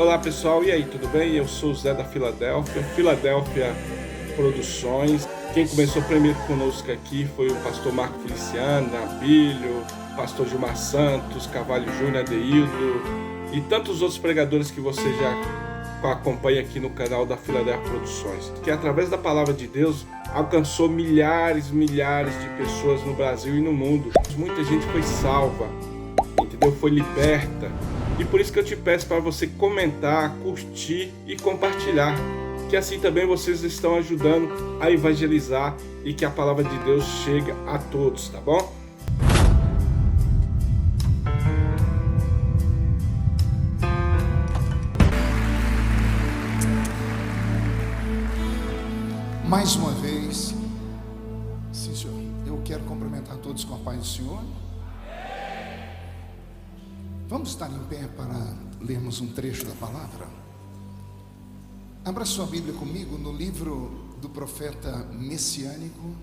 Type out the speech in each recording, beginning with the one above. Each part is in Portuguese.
Olá pessoal, e aí, tudo bem? Eu sou o Zé da Filadélfia Produções. Quem começou primeiro conosco aqui foi o pastor Marco Feliciano, Nabilho, pastor Gilmar Santos, Carvalho Júnior, Adeildo e tantos outros pregadores que você já acompanha aqui no canal da Filadélfia Produções, que através da palavra de Deus alcançou milhares de pessoas no Brasil e no mundo. Muita gente foi salva, entendeu? Foi liberta. E por isso que eu te peço para você comentar, curtir e compartilhar, que assim também vocês estão ajudando a evangelizar e que a palavra de Deus chegue a todos, tá bom? Mais uma vez, sim senhor, eu quero cumprimentar todos com a paz do Senhor. Vamos estar em pé para lermos um trecho da palavra. Abra sua Bíblia comigo no livro do profeta messiânico,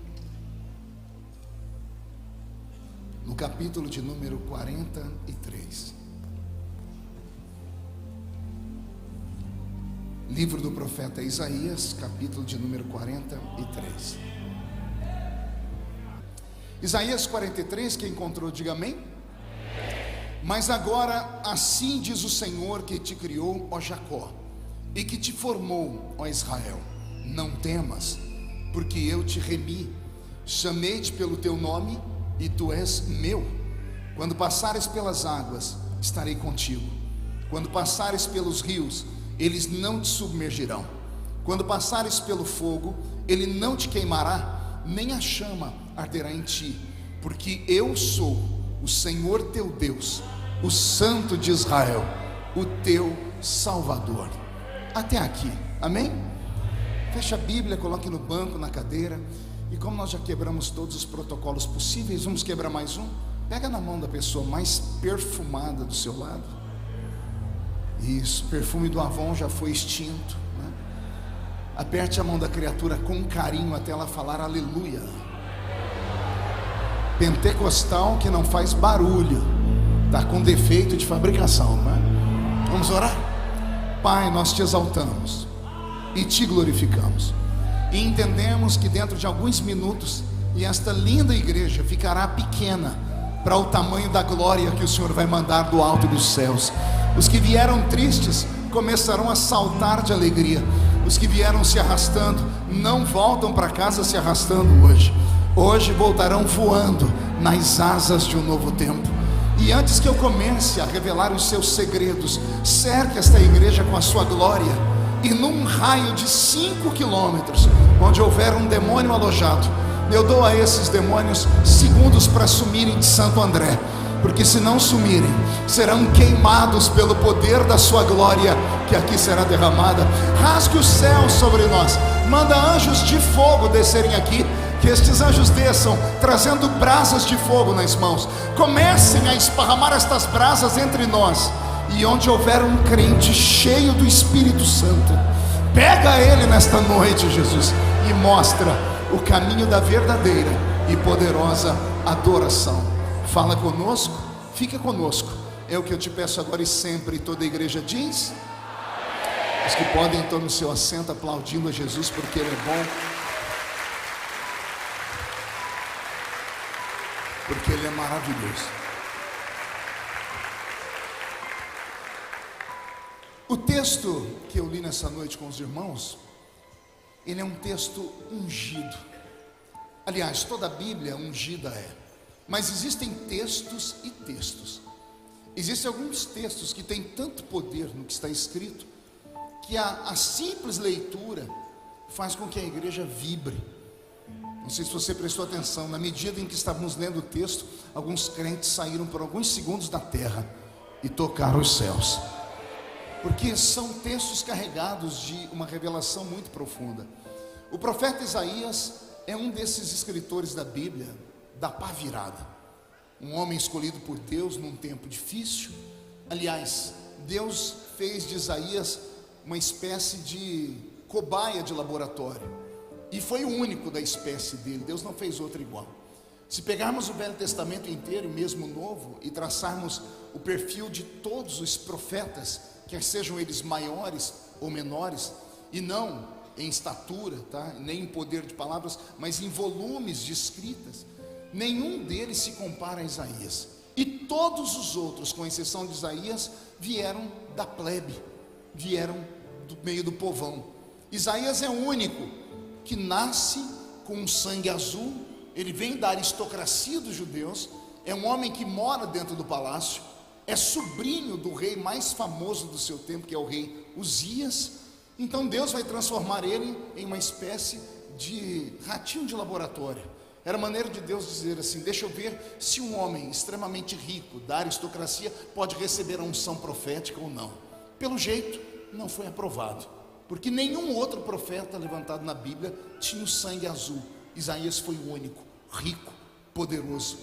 no capítulo de número 43. Livro do profeta Isaías, capítulo de número 43. Isaías 43, quem encontrou, diga amém. Mas agora, assim diz o Senhor que te criou, ó Jacó, e que te formou, ó Israel: não temas, porque eu te remi, chamei-te pelo teu nome, e tu és meu. Quando passares pelas águas, estarei contigo. Quando passares pelos rios, eles não te submergirão. Quando passares pelo fogo, ele não te queimará, nem a chama arderá em ti, porque eu sou o Senhor teu Deus, o Santo de Israel, o teu Salvador. Até aqui, amém? Feche a Bíblia, coloque no banco, na cadeira. E como nós já quebramos todos os protocolos possíveis, vamos quebrar mais um. Pega na mão da pessoa mais perfumada do seu lado. Isso, perfume do Avon já foi extinto, né? Aperte a mão da criatura com carinho até ela falar aleluia. Pentecostal que não faz barulho, está com defeito de fabricação, né? Vamos orar? Pai, nós te exaltamos e te glorificamos, e entendemos que dentro de alguns minutos, e esta linda igreja ficará pequena para o tamanho da glória que o Senhor vai mandar do alto dos céus. Os que vieram tristes começarão a saltar de alegria. Os que vieram se arrastando não voltam para casa se arrastando hoje. Hoje voltarão voando nas asas de um novo tempo. E antes que eu comece a revelar os seus segredos, cerque esta igreja com a sua glória, e num raio de 5 quilômetros, onde houver um demônio alojado, eu dou a esses demônios segundos para sumirem de Santo André, porque se não sumirem, serão queimados pelo poder da sua glória, que aqui será derramada. Rasgue o céu sobre nós, manda anjos de fogo descerem aqui, que estes anjos desçam trazendo brasas de fogo nas mãos. Comecem a esparramar estas brasas entre nós, e onde houver um crente cheio do Espírito Santo, pega ele nesta noite, Jesus, e mostra o caminho da verdadeira e poderosa adoração. Fala conosco, fica conosco, é o que eu te peço agora e sempre. E toda a igreja diz: os que podem, estão no seu assento aplaudindo a Jesus, porque Ele é bom, porque Ele é maravilhoso. O texto que eu li nessa noite com os irmãos, ele é um texto ungido. Aliás, toda a Bíblia ungida é. Mas existem textos e textos. Existem alguns textos que têm tanto poder no que está escrito, que a simples leitura faz com que a igreja vibre. Não sei se você prestou atenção, na medida em que estávamos lendo o texto, alguns crentes saíram por alguns segundos da terra e tocaram os céus, porque são textos carregados de uma revelação muito profunda. O profeta Isaías é um desses escritores da Bíblia da pá virada, um homem escolhido por Deus num tempo difícil. Aliás, Deus fez de Isaías uma espécie de cobaia de laboratório, e foi o único da espécie dele. Deus não fez outro igual. Se pegarmos o Velho Testamento inteiro, mesmo o Novo, e traçarmos o perfil de todos os profetas quer sejam eles maiores ou menores, e não em estatura, tá? Nem em poder de palavras, mas em volumes de escritas, nenhum deles se compara a Isaías. E todos os outros, com exceção de Isaías, vieram da plebe, vieram do meio do povão. Isaías é o único que nasce com um sangue azul, ele vem da aristocracia dos judeus, é um homem que mora dentro do palácio, é sobrinho do rei mais famoso do seu tempo, que é o rei Uzias. Então Deus vai transformar ele em uma espécie de ratinho de laboratório. Era a maneira de Deus dizer assim: deixa eu ver se um homem extremamente rico, da aristocracia, pode receber a unção profética ou não. Pelo jeito, não foi aprovado, porque nenhum outro profeta levantado na Bíblia tinha o sangue azul. Isaías foi o único, rico, poderoso.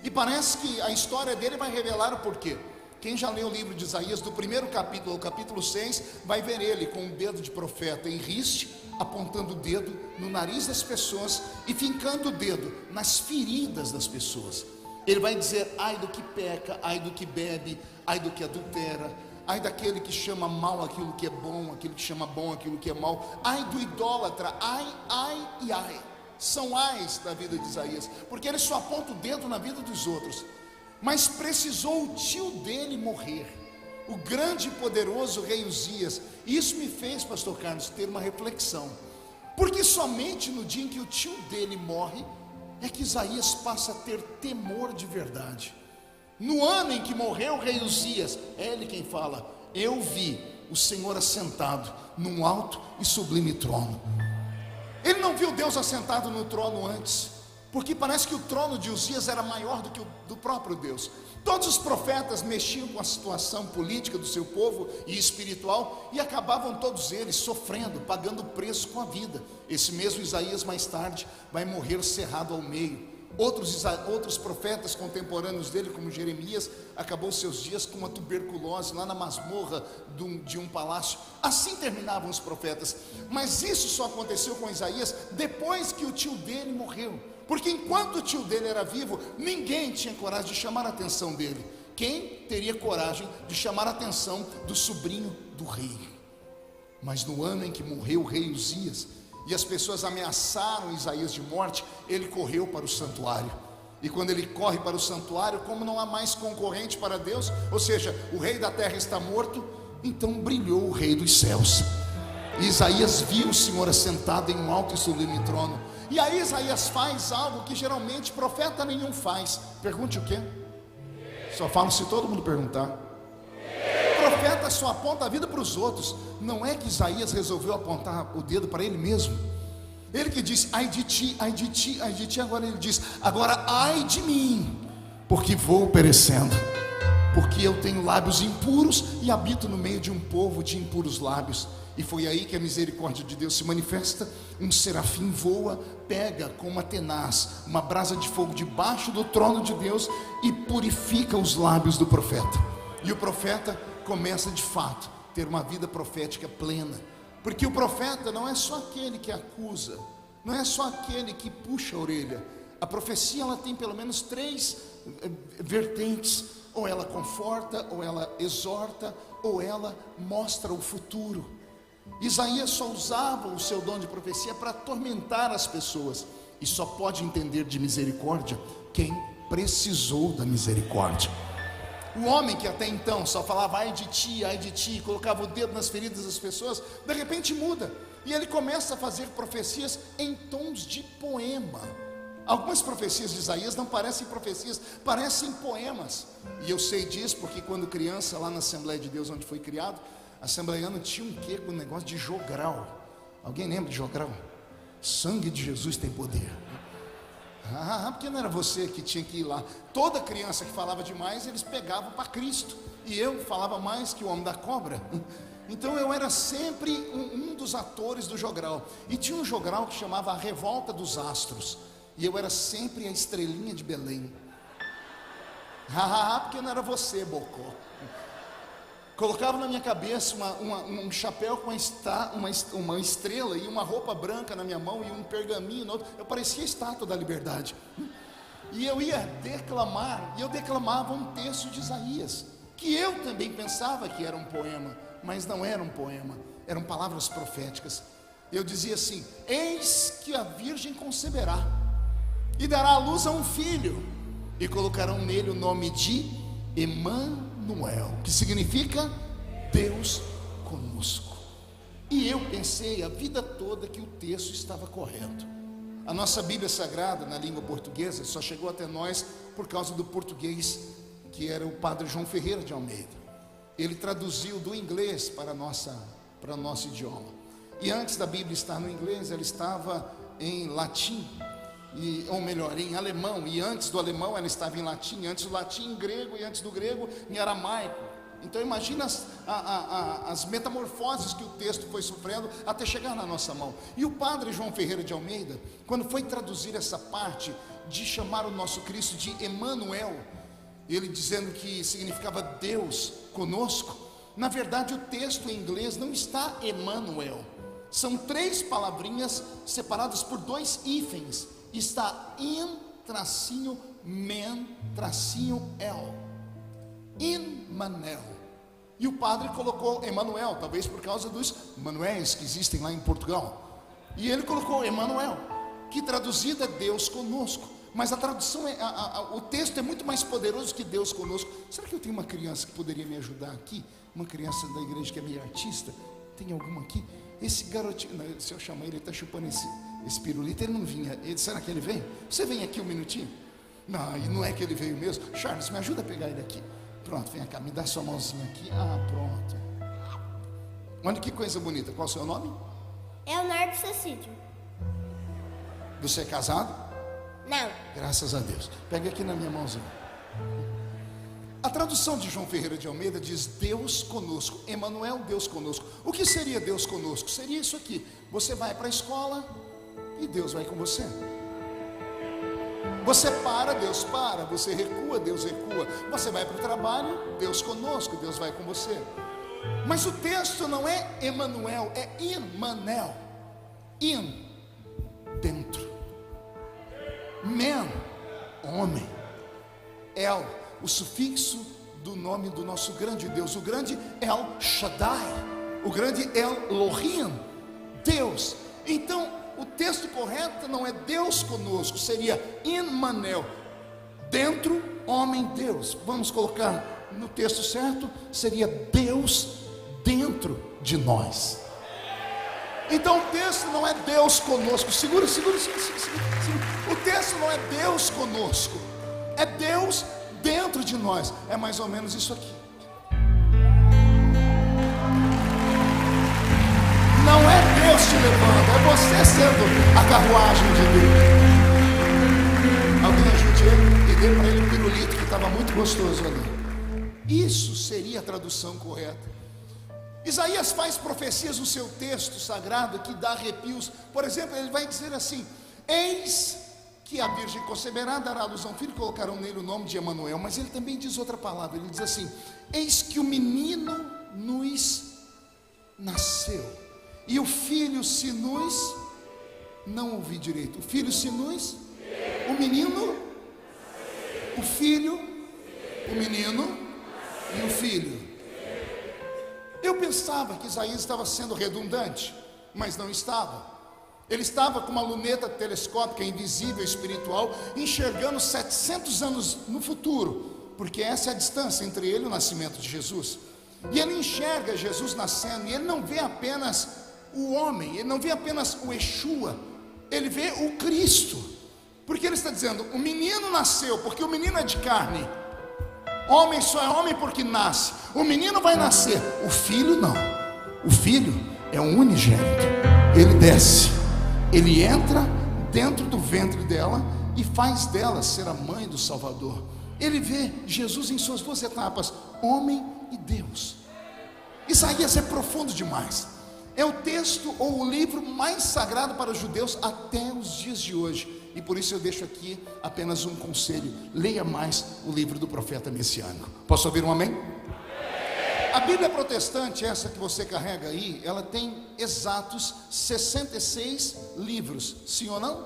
E parece que a história dele vai revelar o porquê. Quem já leu o livro de Isaías, do primeiro capítulo ao capítulo 6, vai ver ele com um dedo de profeta em riste, apontando o dedo no nariz das pessoas e fincando o dedo nas feridas das pessoas. Ele vai dizer: ai do que peca, ai do que bebe, ai do que adultera, ai daquele que chama mal aquilo que é bom, aquele que chama bom aquilo que é mal, ai do idólatra, ai, ai e ai. São ais da vida de Isaías, porque ele só aponta o dedo na vida dos outros. Mas precisou o tio dele morrer, o grande e poderoso rei Uzias. Isso me fez, pastor Carlos, ter uma reflexão, porque somente no dia em que o tio dele morre é que Isaías passa a ter temor de verdade. No ano em que morreu o rei Uzias, é ele quem fala: eu vi o Senhor assentado num alto e sublime trono. Ele não viu Deus assentado no trono antes, porque parece que o trono de Uzias era maior do que o do próprio Deus. Todos os profetas mexiam com a situação política do seu povo e espiritual, e acabavam todos eles sofrendo, pagando preço com a vida. Esse mesmo Isaías mais tarde vai morrer cerrado ao meio. Outros profetas contemporâneos dele, como Jeremias, acabou seus dias com uma tuberculose lá na masmorra de um palácio. Assim terminavam os profetas. Mas isso só aconteceu com Isaías depois que o tio dele morreu, porque enquanto o tio dele era vivo, ninguém tinha coragem de chamar a atenção dele. Quem teria coragem de chamar a atenção do sobrinho do rei? Mas no ano em que morreu o rei Uzias, e as pessoas ameaçaram Isaías de morte, ele correu para o santuário. E quando ele corre para o santuário, como não há mais concorrente para Deus, ou seja, o rei da terra está morto, então brilhou o rei dos céus. E Isaías viu o Senhor assentado em um alto e sublime trono. E aí Isaías faz algo que geralmente profeta nenhum faz. Pergunte o quê? Só falo se todo mundo perguntar. O profeta só aponta a vida para os outros. Não é que Isaías resolveu apontar o dedo para ele mesmo. Ele que disse: ai de ti, ai de ti, ai de ti. Agora ele diz: agora ai de mim, porque vou perecendo, porque eu tenho lábios impuros e habito no meio de um povo de impuros lábios. E foi aí que a misericórdia de Deus se manifesta. Um serafim voa, pega com uma tenaz, uma brasa de fogo debaixo do trono de Deus e purifica os lábios do profeta. E o profeta começa de fato a ter uma vida profética plena, porque o profeta não é só aquele que acusa, não é só aquele que puxa a orelha. A profecia, ela tem pelo menos 3 vertentes: ou ela conforta, ou ela exorta, ou ela mostra o futuro. Isaías só usava o seu dom de profecia para atormentar as pessoas, e só pode entender de misericórdia quem precisou da misericórdia. O homem que até então só falava ai de ti, colocava o dedo nas feridas das pessoas, de repente muda, e ele começa a fazer profecias em tons de poema. Algumas profecias de Isaías não parecem profecias, parecem poemas. E eu sei disso porque quando criança, lá na Assembleia de Deus onde fui criado, assembleiano tinha um quê com o negócio de jogral. Alguém lembra de jogral? Sangue de Jesus tem poder. Porque não era você que tinha que ir lá. Toda criança que falava demais, eles pegavam para Cristo. E eu falava mais que o homem da cobra. Então eu era sempre um dos atores do jogral. E tinha um jogral que chamava A Revolta dos Astros, e eu era sempre a estrelinha de Belém. Porque não era você, Bocó. Colocava na minha cabeça um chapéu com uma estrela e uma roupa branca na minha mão e um pergaminho no outro. Eu parecia a estátua da liberdade. E eu ia declamar, e eu declamava um texto de Isaías, que eu também pensava que era um poema, mas não era um poema, eram palavras proféticas. Eu dizia assim: eis que a virgem conceberá e dará à luz a um filho, e colocarão nele o nome de Emanuel, que significa Deus conosco. E eu pensei a vida toda que o texto estava correto. A nossa Bíblia Sagrada, na língua portuguesa, só chegou até nós por causa do português, que era o padre João Ferreira de Almeida. Ele traduziu do inglês para o nosso idioma. E antes da Bíblia estar no inglês, ela estava em latim, ou melhor, em alemão. E antes do alemão, ela estava em latim. Antes do latim, em grego. E antes do grego, em aramaico. Então imagina as metamorfoses que o texto foi sofrendo até chegar na nossa mão. E o padre João Ferreira de Almeida, quando foi traduzir essa parte de chamar o nosso Cristo de Emanuel, ele dizendo que significava Deus conosco, na verdade o texto em inglês não está Emanuel, são 3 palavrinhas separadas por 2 hífens, está in-men-el, Emmanuel. E o padre colocou Emanuel, talvez por causa dos Manuéis que existem lá em Portugal. E ele colocou Emanuel, que traduzido é Deus conosco. Mas a tradução o texto é muito mais poderoso que Deus conosco. Será que eu tenho uma criança que poderia me ajudar aqui? Uma criança da igreja que é meio artista? Tem alguma aqui? Esse garotinho, não, se eu chamar ele está chupando esse pirulito, ele não vinha. Será que ele vem? Você vem aqui um minutinho? Não, e não é que ele veio mesmo. Charles, me ajuda a pegar ele aqui. Pronto, vem cá, me dá sua mãozinha aqui. Ah, pronto. Olha que coisa bonita. Qual é o seu nome? Leonardo Cecídio. Você é casado? Não. Graças a Deus. Pega aqui na minha mãozinha. A tradução de João Ferreira de Almeida diz Deus conosco. Emanuel, Deus conosco. O que seria Deus conosco? Seria isso aqui: você vai para a escola e Deus vai com você. Você para, Deus para. Você recua, Deus recua. Você vai para o trabalho, Deus conosco, Deus vai com você. Mas o texto não é Emanuel, é Immanel. In, dentro. Men, homem. El, o sufixo do nome do nosso grande Deus, o grande El Shaddai, o grande Elohim, Deus. Então o texto correto não é Deus conosco, seria Immanel, dentro, homem, Deus. Vamos colocar no texto certo, seria Deus dentro de nós. Então o texto não é Deus conosco. Segura. O texto não é Deus conosco, é Deus dentro de nós. É mais ou menos isso aqui. Não é Deus te levando, é você sendo a carruagem de Deus. Alguém ajude ele e dê para ele um pirulito que estava muito gostoso ali. Isso seria a tradução correta. Isaías faz profecias no seu texto sagrado que dá arrepios. Por exemplo, ele vai dizer assim: eis que a virgem conceberá, dará à luz a um filho, colocarão nele o nome de Emanuel. Mas ele também diz outra palavra, ele diz assim: eis que o menino nos nasceu, e o filho se nos, não ouvi direito, o filho se nos, o menino, o filho, o menino e o filho. Eu pensava que Isaías estava sendo redundante, mas não estava. Ele estava com uma luneta telescópica invisível, espiritual, enxergando 700 anos no futuro, porque essa é a distância entre ele e o nascimento de Jesus. E ele enxerga Jesus nascendo, e ele não vê apenas o homem, ele não vê apenas o Yeshua, ele vê o Cristo, porque ele está dizendo: o menino nasceu, porque o menino é de carne. Homem só é homem porque nasce. O menino vai nascer, o filho não. O filho é um unigênito. Ele desce, ele entra dentro do ventre dela e faz dela ser a mãe do Salvador. Ele vê Jesus em suas 2 etapas, homem e Deus. Isaías é profundo demais. É o texto ou o livro mais sagrado para os judeus até os dias de hoje. E por isso eu deixo aqui apenas um conselho: leia mais o livro do profeta messiânico. Posso ouvir um amém? A Bíblia protestante, essa que você carrega aí, ela tem exatos 66 livros, sim ou não? Sim.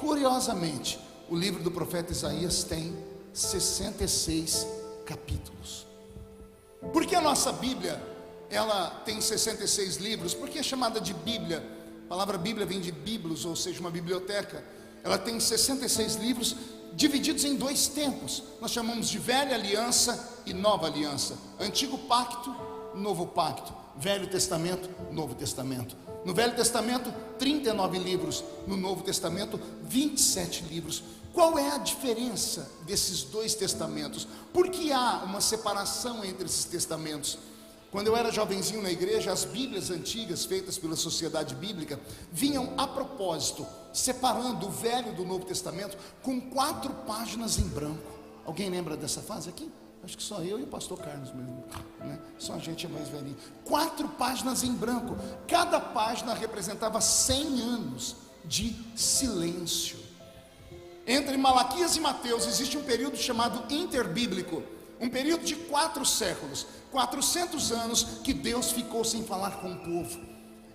Curiosamente, o livro do profeta Isaías tem 66 capítulos. Porque a nossa Bíblia, ela tem 66 livros. Por que é chamada de Bíblia? A palavra Bíblia vem de biblos, ou seja, uma biblioteca. Ela tem 66 livros divididos em 2 tempos. Nós chamamos de Velha Aliança e Nova Aliança. Antigo Pacto, Novo Pacto. Velho Testamento, Novo Testamento. No Velho Testamento, 39 livros. No Novo Testamento, 27 livros. Qual é a diferença desses 2 testamentos? Por que há uma separação entre esses testamentos? Quando eu era jovenzinho na igreja, as Bíblias antigas feitas pela Sociedade Bíblica vinham a propósito, separando o Velho do Novo Testamento com 4 páginas em branco. Alguém lembra dessa fase aqui? Acho que só eu e o pastor Carlos mesmo, né? Só a gente é mais velhinho. 4 páginas em branco. Cada página representava 100 anos de silêncio. Entre Malaquias e Mateus existe um período chamado interbíblico, um período de 4 séculos, 400 anos que Deus ficou sem falar com o povo.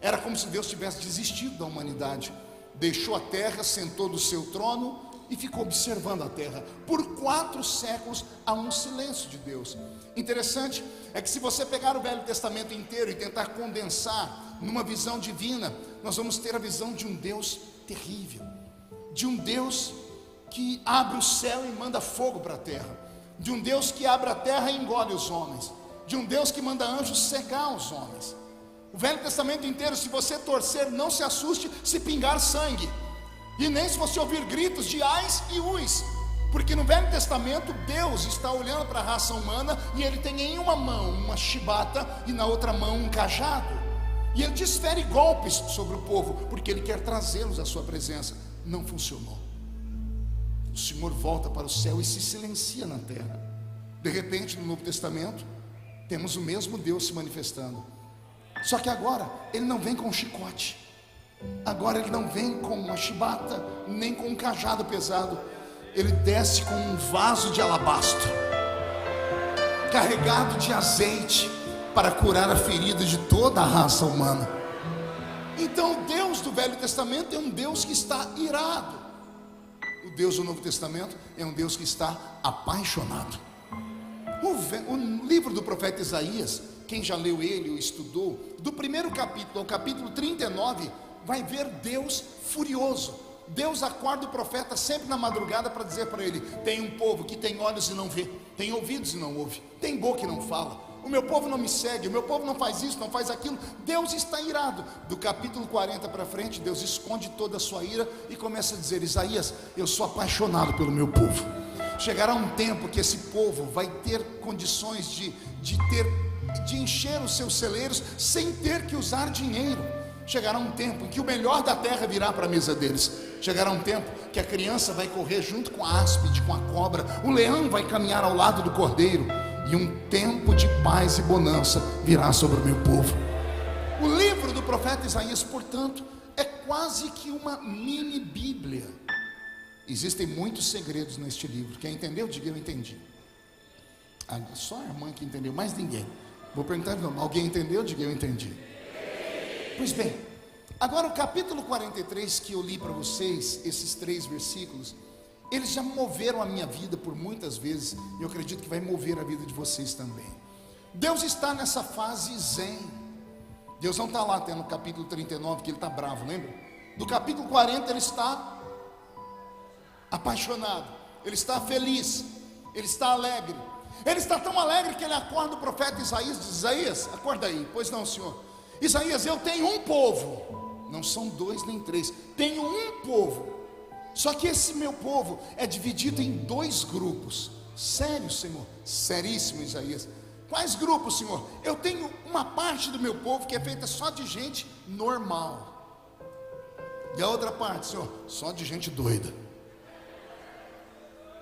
Era como se Deus tivesse desistido da humanidade. Deixou a terra, sentou do seu trono e ficou observando a terra. Por 4 séculos há um silêncio de Deus. Interessante é que se você pegar o Velho Testamento inteiro e tentar condensar numa visão divina, nós vamos ter a visão de um Deus terrível, de um Deus que abre o céu e manda fogo para a terra, de um Deus que abre a terra e engole os homens, de um Deus que manda anjos cegar os homens. O Velho Testamento inteiro, se você torcer, não se assuste se pingar sangue, e nem se você ouvir gritos de ais e uis, porque no Velho Testamento Deus está olhando para a raça humana e Ele tem em uma mão uma chibata e na outra mão um cajado, e Ele desfere golpes sobre o povo, porque Ele quer trazê-los à sua presença. Não funcionou. O Senhor volta para o céu e se silencia na terra. De repente, no Novo Testamento, temos o mesmo Deus se manifestando. Só que agora, Ele não vem com um chicote. Agora Ele não vem com uma chibata, nem com um cajado pesado. Ele desce com um vaso de alabastro, carregado de azeite, para curar a ferida de toda a raça humana. Então, o Deus do Velho Testamento é um Deus que está irado. O Deus do Novo Testamento é um Deus que está apaixonado. O livro do profeta Isaías, quem já leu ele ou estudou, do primeiro capítulo ao capítulo 39, vai ver Deus furioso. Deus acorda o profeta sempre na madrugada para dizer para ele: tem um povo que tem olhos e não vê, tem ouvidos e não ouve, tem boca e não fala. O meu povo não me segue, o meu povo não faz isso, não faz aquilo. Deus está irado. Do capítulo 40 para frente, Deus esconde toda a sua ira e começa a dizer: Isaías, eu sou apaixonado pelo meu povo. Chegará um tempo que esse povo vai ter condições de encher os seus celeiros sem ter que usar dinheiro. Chegará um tempo em que o melhor da terra virá para a mesa deles. Chegará um tempo que a criança vai correr junto com a áspide, com a cobra. O leão vai caminhar ao lado do cordeiro. E um tempo de paz e bonança virá sobre o meu povo. O livro do profeta Isaías, portanto, é quase que uma mini Bíblia. Existem muitos segredos neste livro. Quem entendeu, diga: eu entendi. Só a irmã que entendeu, mais ninguém. Vou perguntar de novo: alguém entendeu? Diga: eu entendi. Pois bem, agora o capítulo 43 que eu li para vocês, esses 3 versículos, eles já moveram a minha vida por muitas vezes, e eu acredito que vai mover a vida de vocês também. Deus está nessa fase zen. Deus não está lá até no capítulo 39 que Ele está bravo, lembra? Do capítulo 40 Ele está apaixonado, Ele está feliz, Ele está alegre. Ele está tão alegre que Ele acorda o profeta Isaías e diz: Isaías, acorda aí. Pois não, Senhor. Isaías, eu tenho um povo, não são 2 nem 3, tenho um povo. Só que esse meu povo é dividido em 2 grupos. Sério, Senhor? Seríssimo, Isaías. Quais grupos, Senhor? Eu tenho uma parte do meu povo que é feita só de gente normal, e a outra parte, Senhor, só de gente doida.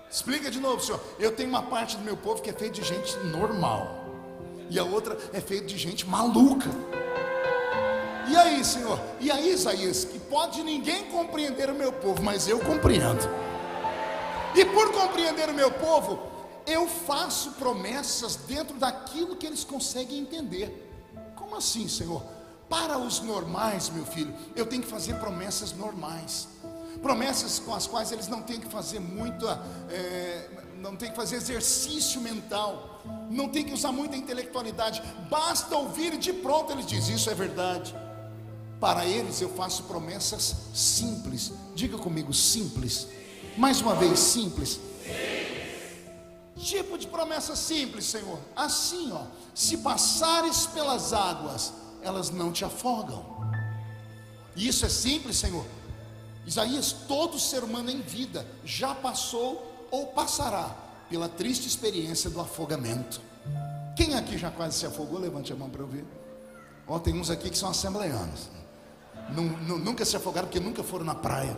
Explica de novo, Senhor. Eu tenho uma parte do meu povo que é feita de gente normal, e a outra é feita de gente maluca. E aí, Senhor? E aí, Isaías? Que pode ninguém compreender o meu povo, mas eu compreendo. E por compreender o meu povo, eu faço promessas dentro daquilo que eles conseguem entender. Como assim, Senhor? Para os normais, meu filho, eu tenho que fazer promessas normais, promessas com as quais eles não têm que fazer muita, não tem que fazer exercício mental, não tem que usar muita intelectualidade, basta ouvir e de pronto ele diz: isso é verdade. Para eles eu faço promessas simples. Diga comigo, simples. Mais uma vez, simples. Tipo de promessa simples, Senhor. Assim, ó, se passares pelas águas, elas não te afogam. E isso é simples, Senhor. Isaías, todo ser humano em vida já passou ou passará pela triste experiência do afogamento. Quem aqui já quase se afogou? Levante a mão para eu ver. Ó, tem uns aqui que são assembleanos, nunca se afogaram porque nunca foram na praia,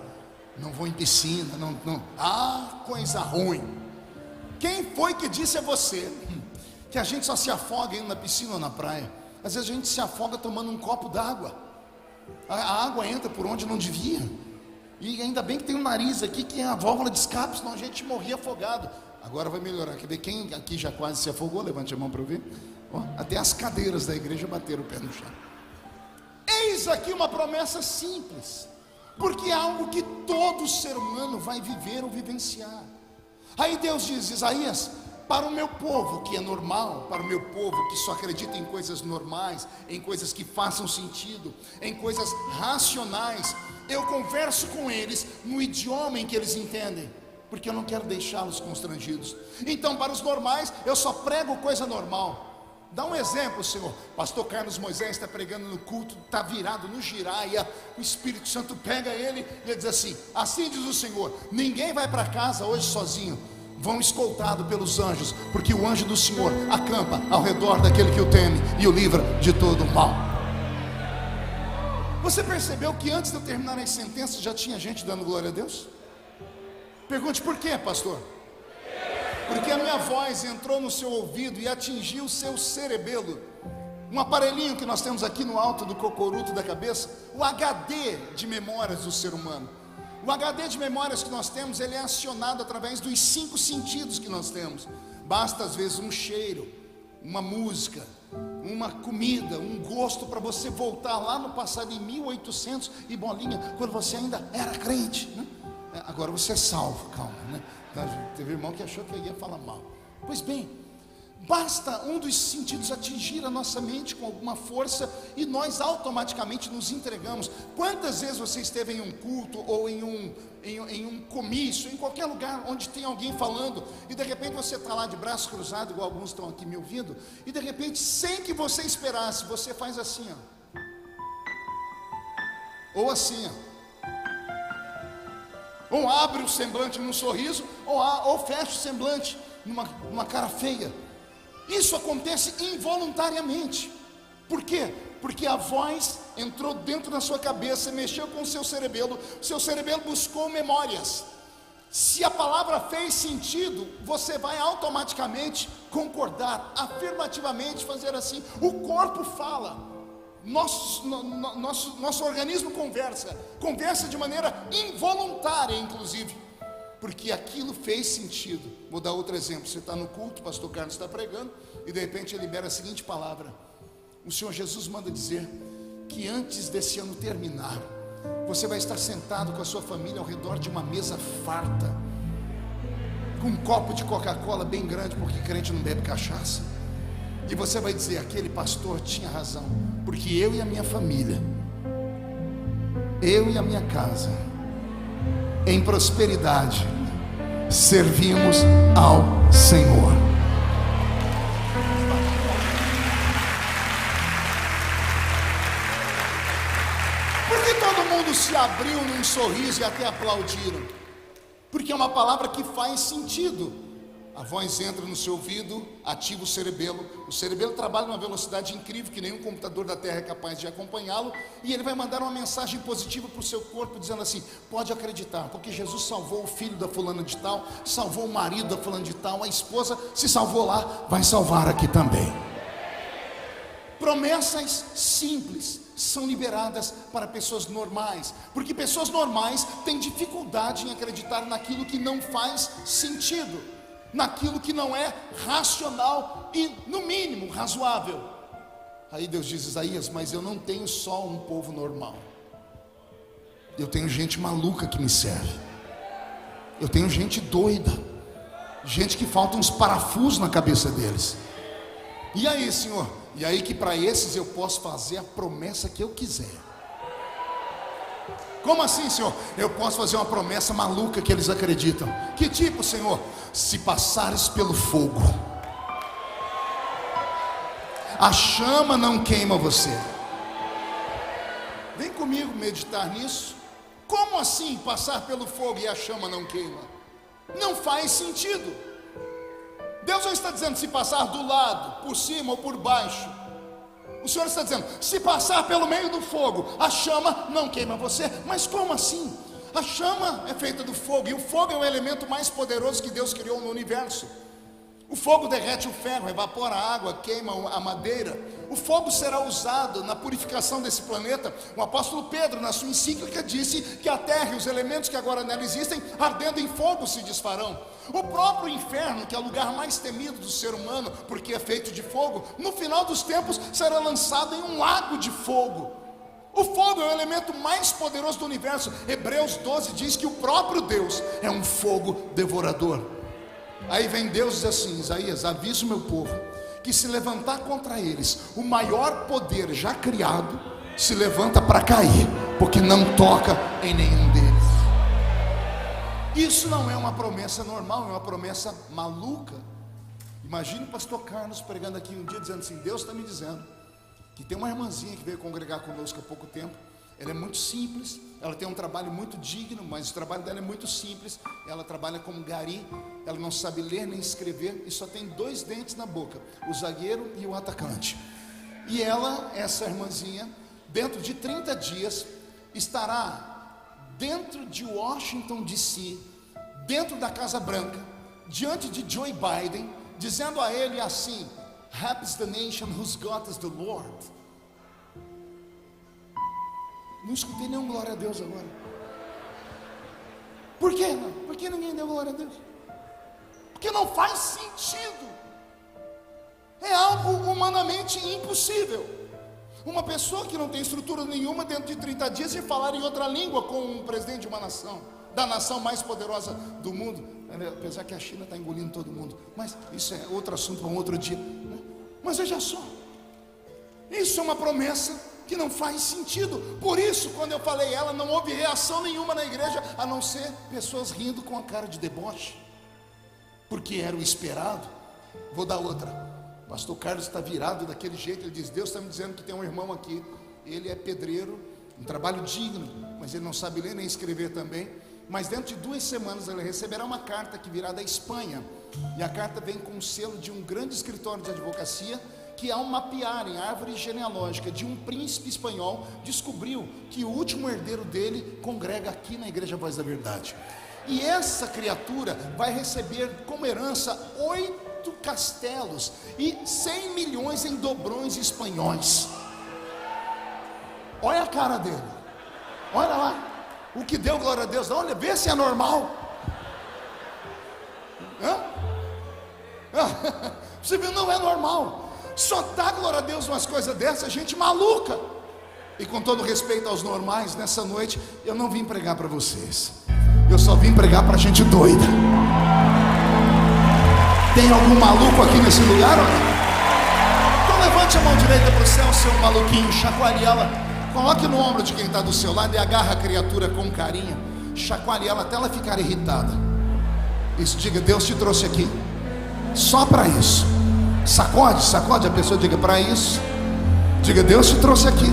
não vão em piscina, não. Ah, coisa ruim. Quem foi que disse a você que a gente só se afoga indo na piscina ou na praia? Às vezes a gente se afoga tomando um copo d'água. A água entra por onde não devia. E ainda bem que tem um nariz aqui que é a válvula de escape, senão a gente morria afogado. Agora vai melhorar. Quer ver quem aqui já quase se afogou? Levante a mão para eu ver. Ó, até as cadeiras da igreja bateram o pé no chão. Eis aqui uma promessa simples, porque é algo que todo ser humano vai viver ou vivenciar. Aí Deus diz: Isaías, para o meu povo que é normal, para o meu povo que só acredita em coisas normais, em coisas que façam sentido, em coisas racionais, eu converso com eles no idioma em que eles entendem, porque eu não quero deixá-los constrangidos. Então, para os normais, eu só prego coisa normal. Dá um exemplo, Senhor. Pastor Carlos Moisés está pregando no culto, está virado no giraia, o Espírito Santo pega ele e ele diz assim: assim diz o Senhor, ninguém vai para casa hoje sozinho, vão escoltado pelos anjos, porque o anjo do Senhor acampa ao redor daquele que o teme e o livra de todo o mal. Você percebeu que antes de eu terminar as sentenças já tinha gente dando glória a Deus? Pergunte: por quê, pastor? Porque a minha voz entrou no seu ouvido e atingiu o seu cerebelo. Um aparelhinho que nós temos aqui no alto do cocoruto da cabeça, o HD de memórias do ser humano. O HD de memórias que nós temos, ele é acionado através dos 5 sentidos que nós temos. Basta às vezes um cheiro, uma música, uma comida, um gosto, para você voltar lá no passado, em 1800 e bolinha, quando você ainda era crente, né? Agora você é salvo, calma, né? Teve irmão que achou que eu ia falar mal. Pois bem, basta um dos sentidos atingir a nossa mente com alguma força e nós automaticamente nos entregamos. Quantas vezes você esteve em um culto ou em um comício, em qualquer lugar onde tem alguém falando, e de repente você está lá de braço cruzado, igual alguns estão aqui me ouvindo, e de repente, sem que você esperasse, você faz assim, ó, ou assim, ó, ou abre o semblante num sorriso, ou fecha o semblante numa cara feia. Isso acontece involuntariamente. Por quê? Porque a voz entrou dentro da sua cabeça, mexeu com o seu cerebelo buscou memórias. Se a palavra fez sentido, você vai automaticamente concordar, afirmativamente fazer assim. O corpo fala. Nosso organismo conversa de maneira involuntária, inclusive, porque aquilo fez sentido. Vou dar outro exemplo. Você está no culto, o pastor Carlos está pregando, e de repente ele libera a seguinte palavra: o Senhor Jesus manda dizer que antes desse ano terminar, você vai estar sentado com a sua família ao redor de uma mesa farta, com um copo de Coca-Cola bem grande, porque crente não bebe cachaça. E você vai dizer: aquele pastor tinha razão, porque eu e a minha família, eu e a minha casa, em prosperidade, servimos ao Senhor. Por que todo mundo se abriu num sorriso e até aplaudiram? Porque é uma palavra que faz sentido. A voz entra no seu ouvido, ativa o cerebelo. O cerebelo trabalha numa velocidade incrível que nenhum computador da Terra é capaz de acompanhá-lo. E ele vai mandar uma mensagem positiva para o seu corpo, dizendo assim: pode acreditar, porque Jesus salvou o filho da fulana de tal, salvou o marido da fulana de tal, a esposa se salvou lá, vai salvar aqui também. Promessas simples são liberadas para pessoas normais, porque pessoas normais têm dificuldade em acreditar naquilo que não faz sentido, naquilo que não é racional e, no mínimo, razoável. Aí Deus diz: Isaías, mas eu não tenho só um povo normal, eu tenho gente maluca que me serve, eu tenho gente doida, Gente que faltam uns parafusos na cabeça deles. E aí, Senhor? E aí que para esses eu posso fazer a promessa que eu quiser. Como assim, Senhor? Eu posso fazer uma promessa maluca que eles acreditam. Que tipo, Senhor? Se passares pelo fogo, a chama não queima você. Vem comigo meditar nisso. Como assim passar pelo fogo e a chama não queima? Não faz sentido. Deus não está dizendo se passar do lado, por cima ou por baixo. O Senhor está dizendo, se passar pelo meio do fogo, a chama não queima você. Mas como assim? A chama é feita do fogo, e o fogo é o elemento mais poderoso que Deus criou no universo. O fogo derrete o ferro, evapora a água, queima a madeira. O fogo será usado na purificação desse planeta. O apóstolo Pedro, na sua encíclica, disse que a terra e os elementos que agora nela existem, ardendo em fogo, se desfarão. O próprio inferno, que é o lugar mais temido do ser humano, porque é feito de fogo, no final dos tempos será lançado em um lago de fogo. O fogo é o elemento mais poderoso do universo. Hebreus 12 diz que o próprio Deus é um fogo devorador. Aí vem Deus e diz assim: Isaías, avisa o meu povo que se levantar contra eles, o maior poder já criado se levanta para cair, porque não toca em nenhum deles. Isso não é uma promessa normal, é uma promessa maluca. Imagine o pastor Carlos pregando aqui um dia dizendo assim: Deus está me dizendo que tem uma irmãzinha que veio congregar conosco há pouco tempo. Ela é muito simples, ela tem um trabalho muito digno, mas o trabalho dela é muito simples. Ela trabalha como gari, ela não sabe ler nem escrever e só tem 2 dentes na boca, o zagueiro e o atacante. E ela, essa irmãzinha, dentro de 30 dias, estará dentro de Washington DC, dentro da Casa Branca, diante de Joe Biden, dizendo a ele assim: Happy is the nation whose God is the Lord. Não escutei nenhum glória a Deus agora. Por quê? Por que ninguém deu glória a Deus? Porque não faz sentido. É algo humanamente impossível. Uma pessoa que não tem estrutura nenhuma, dentro de 30 dias, e falar em outra língua com um presidente de uma nação, da nação mais poderosa do mundo. Apesar que a China está engolindo todo mundo, mas isso é outro assunto para um outro dia. Mas veja só, isso é uma promessa que não faz sentido. Por isso, quando eu falei ela, não houve reação nenhuma na igreja, a não ser pessoas rindo com a cara de deboche, porque era o esperado. Vou dar outra. O pastor Carlos está virado daquele jeito. Ele diz: Deus está me dizendo que tem um irmão aqui, ele é pedreiro, um trabalho digno, mas ele não sabe ler nem escrever também. Mas dentro de 2 semanas ele receberá uma carta que virá da Espanha, e a carta vem com o selo de um grande escritório de advocacia, que ao mapear em árvore genealógica de um príncipe espanhol, descobriu que o último herdeiro dele congrega aqui na Igreja Voz da Verdade. E essa criatura vai receber como herança 8 castelos e 100 milhões em dobrões espanhóis. Olha a cara dele, olha lá, o que deu glória a Deus. Olha, vê se é normal. Você viu, não é normal. Só dá glória a Deus umas coisas dessas, gente maluca. E com todo respeito aos normais, nessa noite eu não vim pregar para vocês, eu só vim pregar para gente doida. Tem algum maluco aqui nesse lugar? Então levante a mão direita para o céu, seu maluquinho, chacoalhe ela, coloque no ombro de quem está do seu lado e agarra a criatura com carinho, chacoalhe ela até ela ficar irritada. Isso, diga: Deus te trouxe aqui só para isso. Sacode a pessoa, diga: para isso. Diga: Deus te trouxe aqui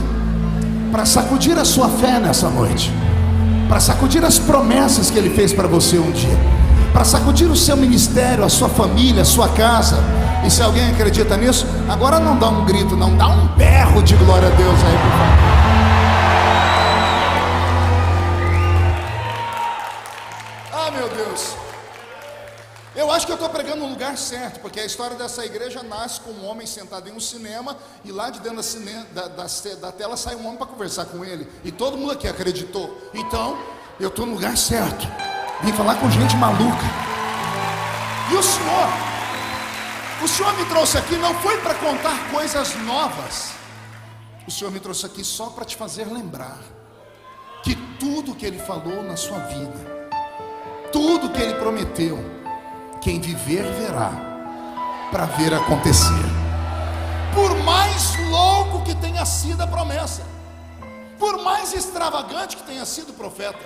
para sacudir a sua fé nessa noite, para sacudir as promessas que Ele fez para você um dia, para sacudir o seu ministério, a sua família, a sua casa. E se alguém acredita nisso, agora não dá um grito, não, dá um berro de glória a Deus aí, por favor. Ah, meu Deus, eu acho que eu estou pregando no lugar certo, porque a história dessa igreja nasce com um homem sentado em um cinema, e lá de dentro da tela sai um homem para conversar com ele, e todo mundo aqui acreditou. Então, eu estou no lugar certo, vim falar com gente maluca. E o Senhor me trouxe aqui não foi para contar coisas novas, o Senhor me trouxe aqui só para te fazer lembrar que tudo que Ele falou na sua vida, tudo que Ele prometeu, Quem viver, verá, para ver acontecer. Por mais louco que tenha sido a promessa, por mais extravagante que tenha sido o profeta,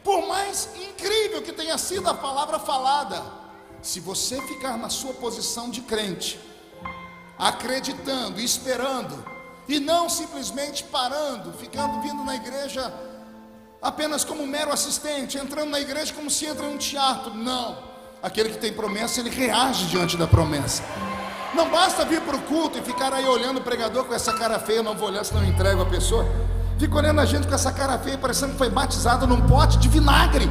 por mais incrível que tenha sido a palavra falada, se você ficar na sua posição de crente, acreditando, esperando, e não simplesmente parando, vindo na igreja apenas como um mero assistente, entrando na igreja como se entra em um teatro, não. Aquele que tem promessa, ele reage diante da promessa. Não basta vir para o culto e ficar aí olhando o pregador com essa cara feia. Não vou olhar, senão eu entrego a pessoa. Fica olhando a gente com essa cara feia, parecendo que foi batizado num pote de vinagre.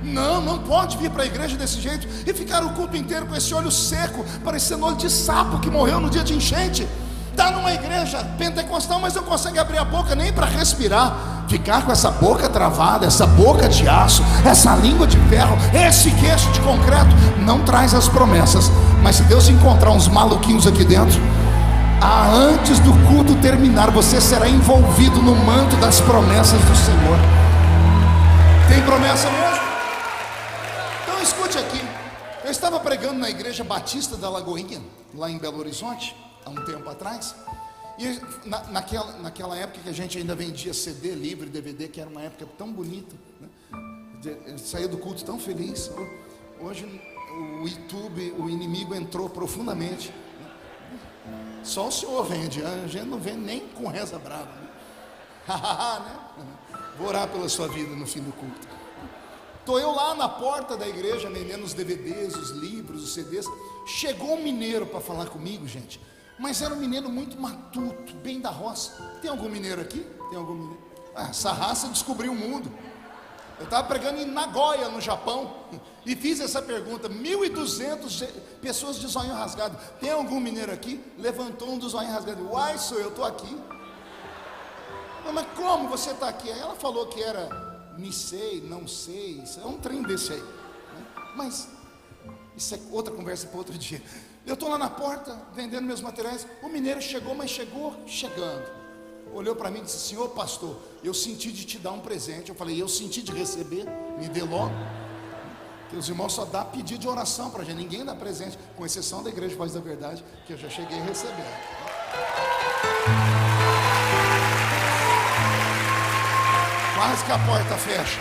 Não pode vir para a igreja desse jeito e ficar o culto inteiro com esse olho seco, parecendo olho de sapo que morreu no dia de enchente. Está numa igreja pentecostal, mas não consegue abrir a boca nem para respirar. Ficar com essa boca travada, essa boca de aço, essa língua de ferro, esse queixo de concreto, não traz as promessas. Mas se Deus encontrar uns maluquinhos aqui dentro, antes do culto terminar, você será envolvido no manto das promessas do Senhor. Tem promessa mesmo? Então escute aqui. Eu estava pregando na igreja Batista da Lagoinha, lá em Belo Horizonte, há um tempo atrás. E naquela época que a gente ainda vendia CD, livro, DVD, que era uma época tão bonita, né? Eu saía do culto tão feliz. Hoje o YouTube, o inimigo entrou profundamente, né? Só o Senhor vende, a gente não vende nem com reza brava, né? Vou orar pela sua vida no fim do culto. Estou eu lá na porta da igreja vendendo os DVDs, os livros, os CDs. Chegou um mineiro para falar comigo, gente. Mas era um mineiro muito matuto, bem da roça. Tem algum mineiro aqui? Tem algum mineiro? Essa raça descobriu o mundo. Eu estava pregando em Nagoya, no Japão, e fiz essa pergunta. 1.200 pessoas de zóio rasgado. Tem algum mineiro aqui? Levantou um dos zóio rasgados. Uai, sou eu, estou aqui. Mas como você está aqui? Aí ela falou que era Nisei, não sei. Isso é um trem desse aí, né? Mas isso é outra conversa para outro dia. Eu estou lá na porta, vendendo meus materiais. O mineiro chegou, mas chegou chegando. Olhou para mim e disse: senhor pastor, eu senti de te dar um presente. Eu falei: eu senti de receber, me dê logo. Porque os irmãos só dão pedido de oração para a gente. Ninguém dá presente, com exceção da igreja Voz da Verdade, que eu já cheguei a receber. Quase que a porta fecha.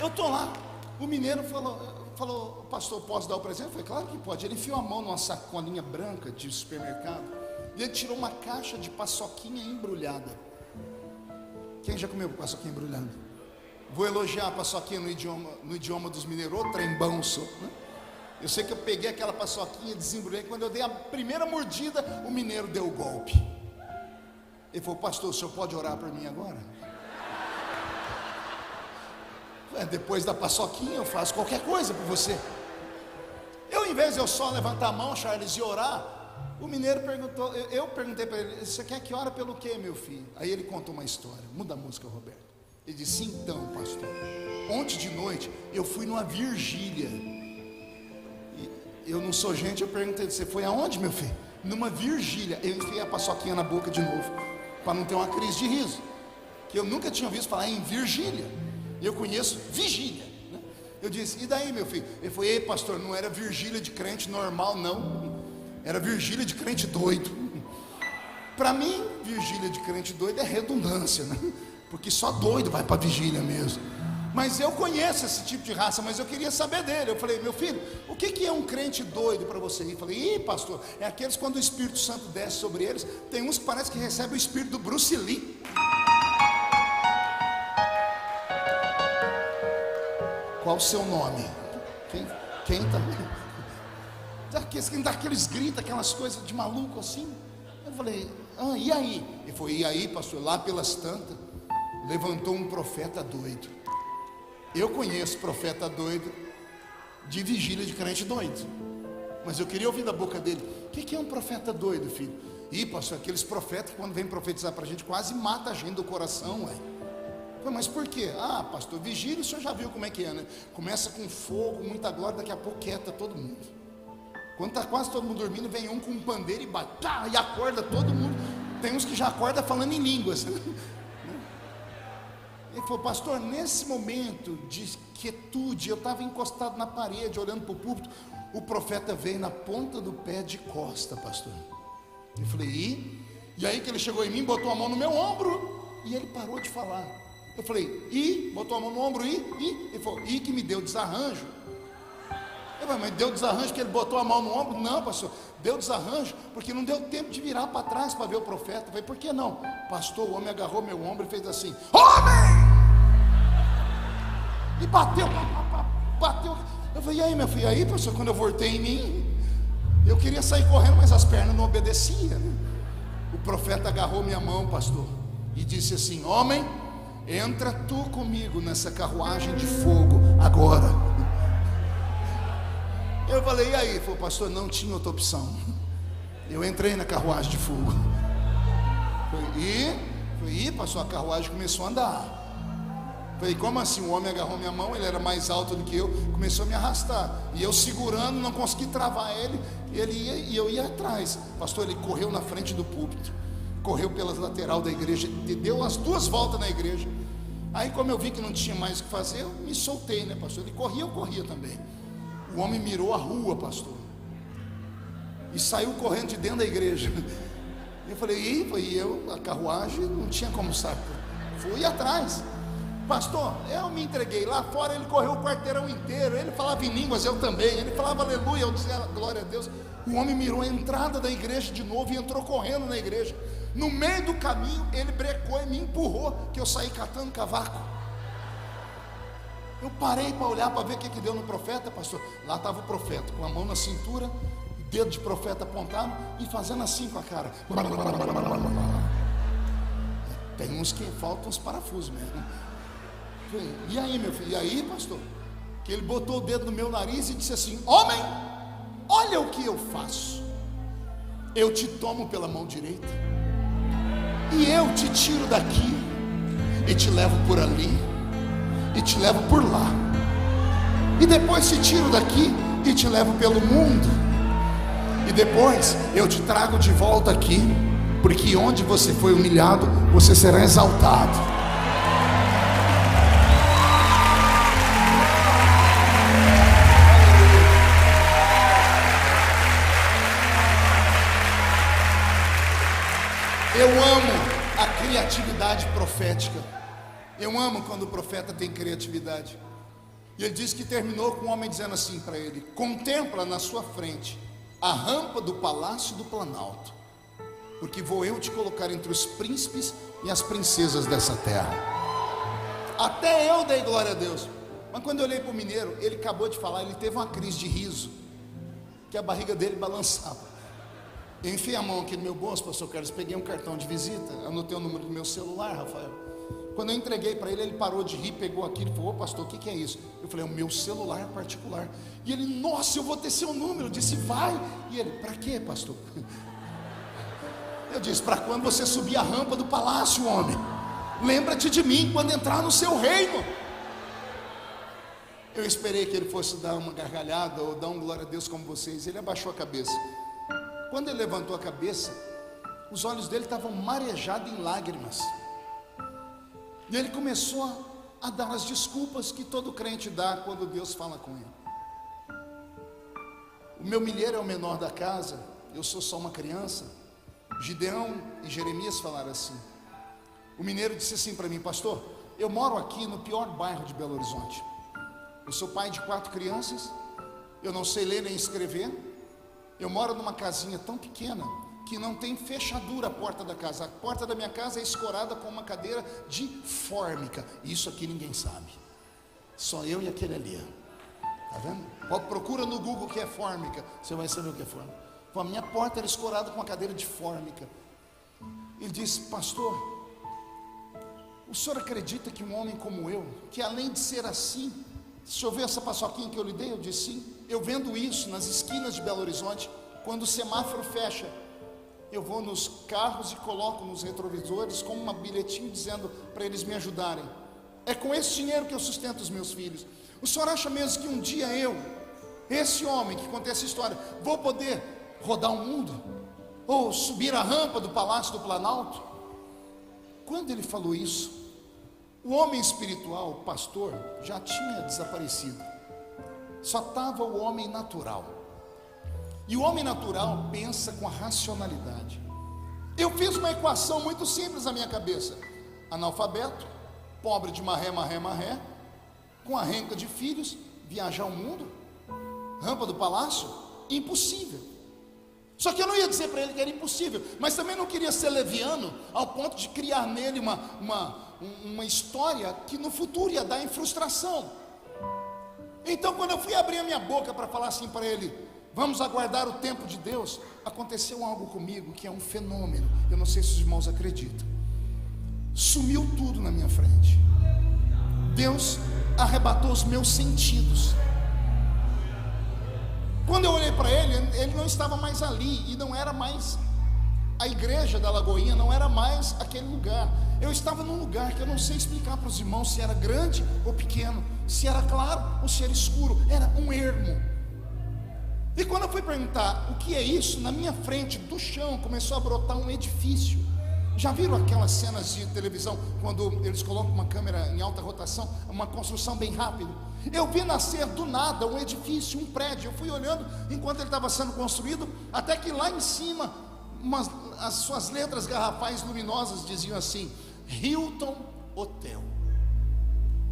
Eu estou lá. O mineiro falou: pastor, posso dar o presente? Eu falei: claro que pode. Ele enfiou a mão numa sacolinha branca de supermercado e ele tirou uma caixa de paçoquinha embrulhada. Quem já comeu paçoquinha embrulhada? Vou elogiar a paçoquinha no idioma dos mineiros, ô trembanço, né? Eu sei que eu peguei aquela paçoquinha, desembrulhei. Quando eu dei a primeira mordida, o mineiro deu o golpe. Ele falou: pastor, o senhor pode orar por mim agora? Depois da paçoquinha eu faço qualquer coisa por você. Ao invés de eu só levantar a mão, Charles, e orar, o mineiro perguntou, eu perguntei para ele: você quer que ora pelo quê, meu filho? Aí ele contou uma história. Muda a música, Roberto. Ele disse: então, pastor, ontem de noite eu fui numa vigília. Eu não sou gente, eu perguntei: você foi aonde, meu filho? Numa vigília. Eu enfiei a paçoquinha na boca de novo, para não ter uma crise de riso, que eu nunca tinha visto falar em vigília. Eu conheço vigília, né? Eu disse: e daí, meu filho? Ele falou: ei, pastor, não era vigília de crente normal, não. Era vigília de crente doido. Para mim, vigília de crente doido é redundância, né? Porque só doido vai para vigília mesmo. Mas eu conheço esse tipo de raça, mas eu queria saber dele. Eu falei: meu filho, o que é um crente doido para você? Ele falou: ih, pastor, é aqueles quando o Espírito Santo desce sobre eles. Tem uns que parece que recebem o espírito do Bruce Lee. Qual o seu nome? Quem tá? Daqueles gritos, aquelas coisas de maluco assim. Eu falei: e aí? Ele falou: e aí, pastor, lá pelas tantas, levantou um profeta doido. Eu conheço profeta doido de vigília de crente doido, mas eu queria ouvir da boca dele: o que é um profeta doido, filho? Ih, pastor, aqueles profetas que quando vem profetizar para a gente quase mata a gente do coração, ué. Mas por quê? Pastor, vigília, o senhor já viu como é que é, né? Começa com fogo, muita glória, daqui a pouco quieta todo mundo. Quando está quase todo mundo dormindo, vem um com um pandeiro e bate, e acorda todo mundo. Tem uns que já acorda falando em línguas. Ele falou: pastor, nesse momento de quietude, eu estava encostado na parede, olhando para o púlpito, o profeta veio na ponta do pé de costa, pastor. Eu falei: e aí que ele chegou em mim, botou a mão no meu ombro, e ele parou de falar. Eu falei: botou a mão no ombro, ele falou: que me deu desarranjo. Eu falei: mas deu desarranjo porque ele botou a mão no ombro? Não, pastor, deu desarranjo porque não deu tempo de virar para trás para ver o profeta. Eu falei: por que não? Pastor, o homem agarrou meu ombro e fez assim: homem! E bateu. Eu falei: e aí, meu filho? E aí, pastor, quando eu voltei em mim, eu queria sair correndo, mas as pernas não obedeciam, né? O profeta agarrou minha mão, pastor, e disse assim: homem, entra tu comigo nessa carruagem de fogo agora. Eu falei: e aí? Ele falou: pastor, não tinha outra opção. Eu entrei na carruagem de fogo. Falei: pastor, a carruagem começou a andar. Falei: como assim? O homem agarrou minha mão, ele era mais alto do que eu, começou a me arrastar, e eu segurando, não consegui travar ele, ele ia e eu ia atrás. Pastor, ele correu na frente do púlpito, correu pela lateral da igreja, deu as 2 voltas na igreja. Aí, como eu vi que não tinha mais o que fazer, eu me soltei, né, pastor? Ele corria, eu corria também. O homem mirou a rua, pastor, e saiu correndo de dentro da igreja. Eu falei: a carruagem não tinha como sair. Fui atrás. Pastor, eu me entreguei. Lá fora ele correu o quarteirão inteiro. Ele falava em línguas, eu também. Ele falava aleluia, eu dizia glória a Deus. O homem mirou a entrada da igreja de novo e entrou correndo na igreja. No meio do caminho ele brecou e me empurrou, que eu saí catando cavaco. Eu parei para olhar, para ver o que deu no profeta, pastor. Lá estava o profeta, com a mão na cintura, dedo de profeta apontado e fazendo assim com a cara. Tem uns que faltam uns parafusos mesmo. E aí, meu filho? E aí, pastor? Que ele botou o dedo no meu nariz e disse assim: homem, olha o que eu faço. Eu te tomo pela mão direita e eu te tiro daqui e te levo por ali e te levo por lá, e depois te tiro daqui e te levo pelo mundo, e depois eu te trago de volta aqui, porque onde você foi humilhado, você será exaltado. Eu amo a criatividade profética. Eu amo quando o profeta tem criatividade. E ele diz que terminou com o homem dizendo assim para ele: contempla na sua frente a rampa do palácio do Planalto, porque vou eu te colocar entre os príncipes e as princesas dessa terra. Até eu dei glória a Deus. Mas quando eu olhei para o mineiro, ele acabou de falar, ele teve uma crise de riso, que a barriga dele balançava. Eu enfiei a mão aqui no meu bolso, pastor Carlos, peguei um cartão de visita, anotei o número do meu celular, Rafael. Quando eu entreguei para ele, ele parou de rir, pegou aquilo e falou: ô pastor, o que é isso? Eu falei: é o meu celular particular. E ele: nossa, eu vou ter seu número. Eu disse: vai. E ele: para quê, pastor? Eu disse: para quando você subir a rampa do palácio, homem, lembra-te de mim quando entrar no seu reino. Eu esperei que ele fosse dar uma gargalhada ou dar um glória a Deus como vocês. Ele abaixou a cabeça. Quando ele levantou a cabeça, os olhos dele estavam marejados em lágrimas. E ele começou a dar as desculpas que todo crente dá quando Deus fala com ele. O meu milheiro é o menor da casa, eu sou só uma criança. Gideão e Jeremias falaram assim. O mineiro disse assim para mim: pastor, eu moro aqui no pior bairro de Belo Horizonte. Eu sou pai de 4 crianças, eu não sei ler nem escrever. Eu moro numa casinha tão pequena que não tem fechadura a porta da casa. A porta da minha casa é escorada com uma cadeira de fórmica. Isso aqui ninguém sabe, só eu e aquele ali. Tá vendo? Procura no Google o que é fórmica, você vai saber o que é fórmica. A minha porta era escorada com uma cadeira de fórmica. Ele disse: pastor, o senhor acredita que um homem como eu, que além de ser assim, o senhor vê essa paçoquinha que eu lhe dei? Eu disse: sim. Eu vendo isso nas esquinas de Belo Horizonte. Quando o semáforo fecha, eu vou nos carros e coloco nos retrovisores com um bilhetinho dizendo para eles me ajudarem. É com esse dinheiro que eu sustento os meus filhos. O senhor acha mesmo que um dia eu, esse homem que conta essa história, vou poder rodar o mundo? Ou subir a rampa do Palácio do Planalto? Quando ele falou isso, O homem espiritual, o pastor, já tinha desaparecido. Só estava o homem natural. E o homem natural pensa com a racionalidade. Eu fiz uma equação muito simples na minha cabeça: analfabeto, pobre de marré, com a renca de filhos, viajar o mundo, rampa do palácio, impossível. Só que eu não ia dizer para ele que era impossível, mas também não queria ser leviano ao ponto de criar nele uma história que no futuro ia dar em frustração. Então, quando eu fui abrir a minha boca para falar assim para ele: vamos aguardar o tempo de Deus, aconteceu algo comigo que é um fenômeno. Eu não sei se os irmãos acreditam. Sumiu tudo na minha frente. Deus arrebatou os meus sentidos. Quando eu olhei para ele, ele não estava mais ali, e não era mais a igreja da Lagoinha, não era mais aquele lugar. Eu estava num lugar que eu não sei explicar para os irmãos se era grande ou pequeno, se era claro ou se era escuro. Era um ermo. E quando eu fui perguntar o que é isso, na minha frente, do chão, começou a brotar um edifício. Já viram aquelas cenas de televisão, quando eles colocam uma câmera em alta rotação, uma construção bem rápida? Eu vi nascer do nada um edifício, um prédio. Eu fui olhando enquanto ele estava sendo construído, até que lá em cima, as suas letras garrafais luminosas diziam assim: Hilton Hotel.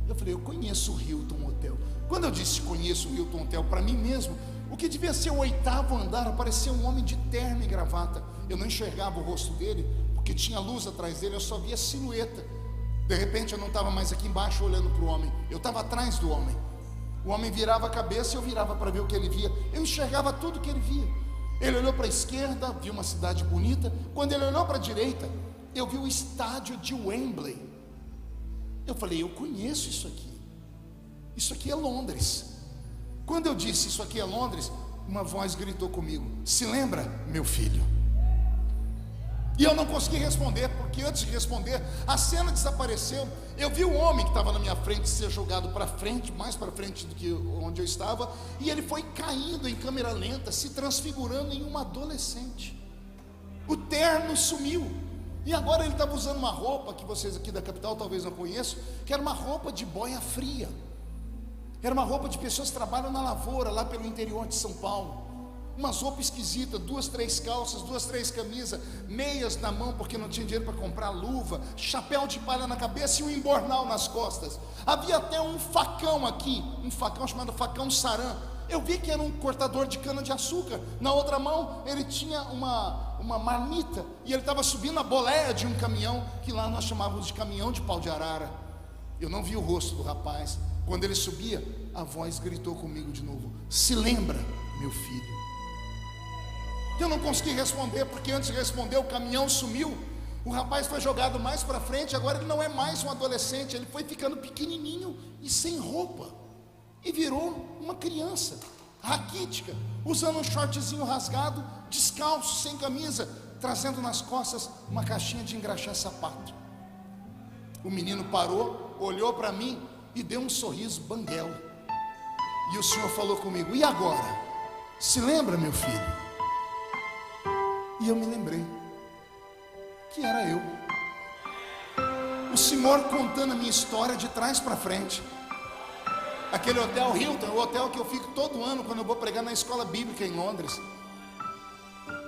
Eu falei: eu conheço o Hilton Hotel. Quando eu disse conheço o Hilton Hotel, para mim mesmo, o que devia ser o 8º andar, apareceu um homem de terno e gravata. Eu não enxergava o rosto dele, porque tinha luz atrás dele, eu só via silhueta. De repente eu não estava mais aqui embaixo olhando para o homem, eu estava atrás do homem. O homem virava a cabeça e eu virava para ver o que ele via. Eu enxergava tudo o que ele via. Ele olhou para a esquerda, viu uma cidade bonita. Quando ele olhou para a direita, eu vi o estádio de Wembley. Eu falei: eu conheço isso aqui. Isso aqui é Londres. Quando eu disse isso aqui é Londres, uma voz gritou comigo: se lembra, meu filho? E eu não consegui responder, porque antes de responder, a cena desapareceu. Eu vi o homem que estava na minha frente ser jogado para frente, mais para frente do que onde eu estava, e ele foi caindo em câmera lenta, se transfigurando em um adolescente. O terno sumiu, e agora ele estava usando uma roupa que vocês aqui da capital talvez não conheçam, que era uma roupa de boia fria. Era uma roupa de pessoas que trabalham na lavoura, lá pelo interior de São Paulo. Umas roupas esquisitas, 2, 3 calças, 2, 3 camisas, meias na mão porque não tinha dinheiro para comprar luva, chapéu de palha na cabeça e um embornal nas costas. Havia até um facão aqui, um facão chamado facão Saran. Eu vi que era um cortador de cana de açúcar. Na outra mão ele tinha uma marmita, e ele estava subindo a boleia de um caminhão, que lá nós chamávamos de caminhão de pau de arara. Eu não vi o rosto do rapaz. Quando ele subia, a voz gritou comigo de novo: se lembra, meu filho? Eu não consegui responder, porque antes de responder o caminhão sumiu. O rapaz foi jogado mais para frente. Agora ele não é mais um adolescente, ele foi ficando pequenininho e sem roupa, e virou uma criança raquítica, usando um shortzinho rasgado, descalço, sem camisa, trazendo nas costas uma caixinha de engraxar sapato. O menino parou, olhou para mim e deu um sorriso banguelo. E o Senhor falou comigo: e agora? Se lembra, meu filho? E eu me lembrei que era eu. O Senhor contando a minha história de trás para frente. Aquele hotel Hilton, o hotel que eu fico todo ano quando eu vou pregar na escola bíblica em Londres.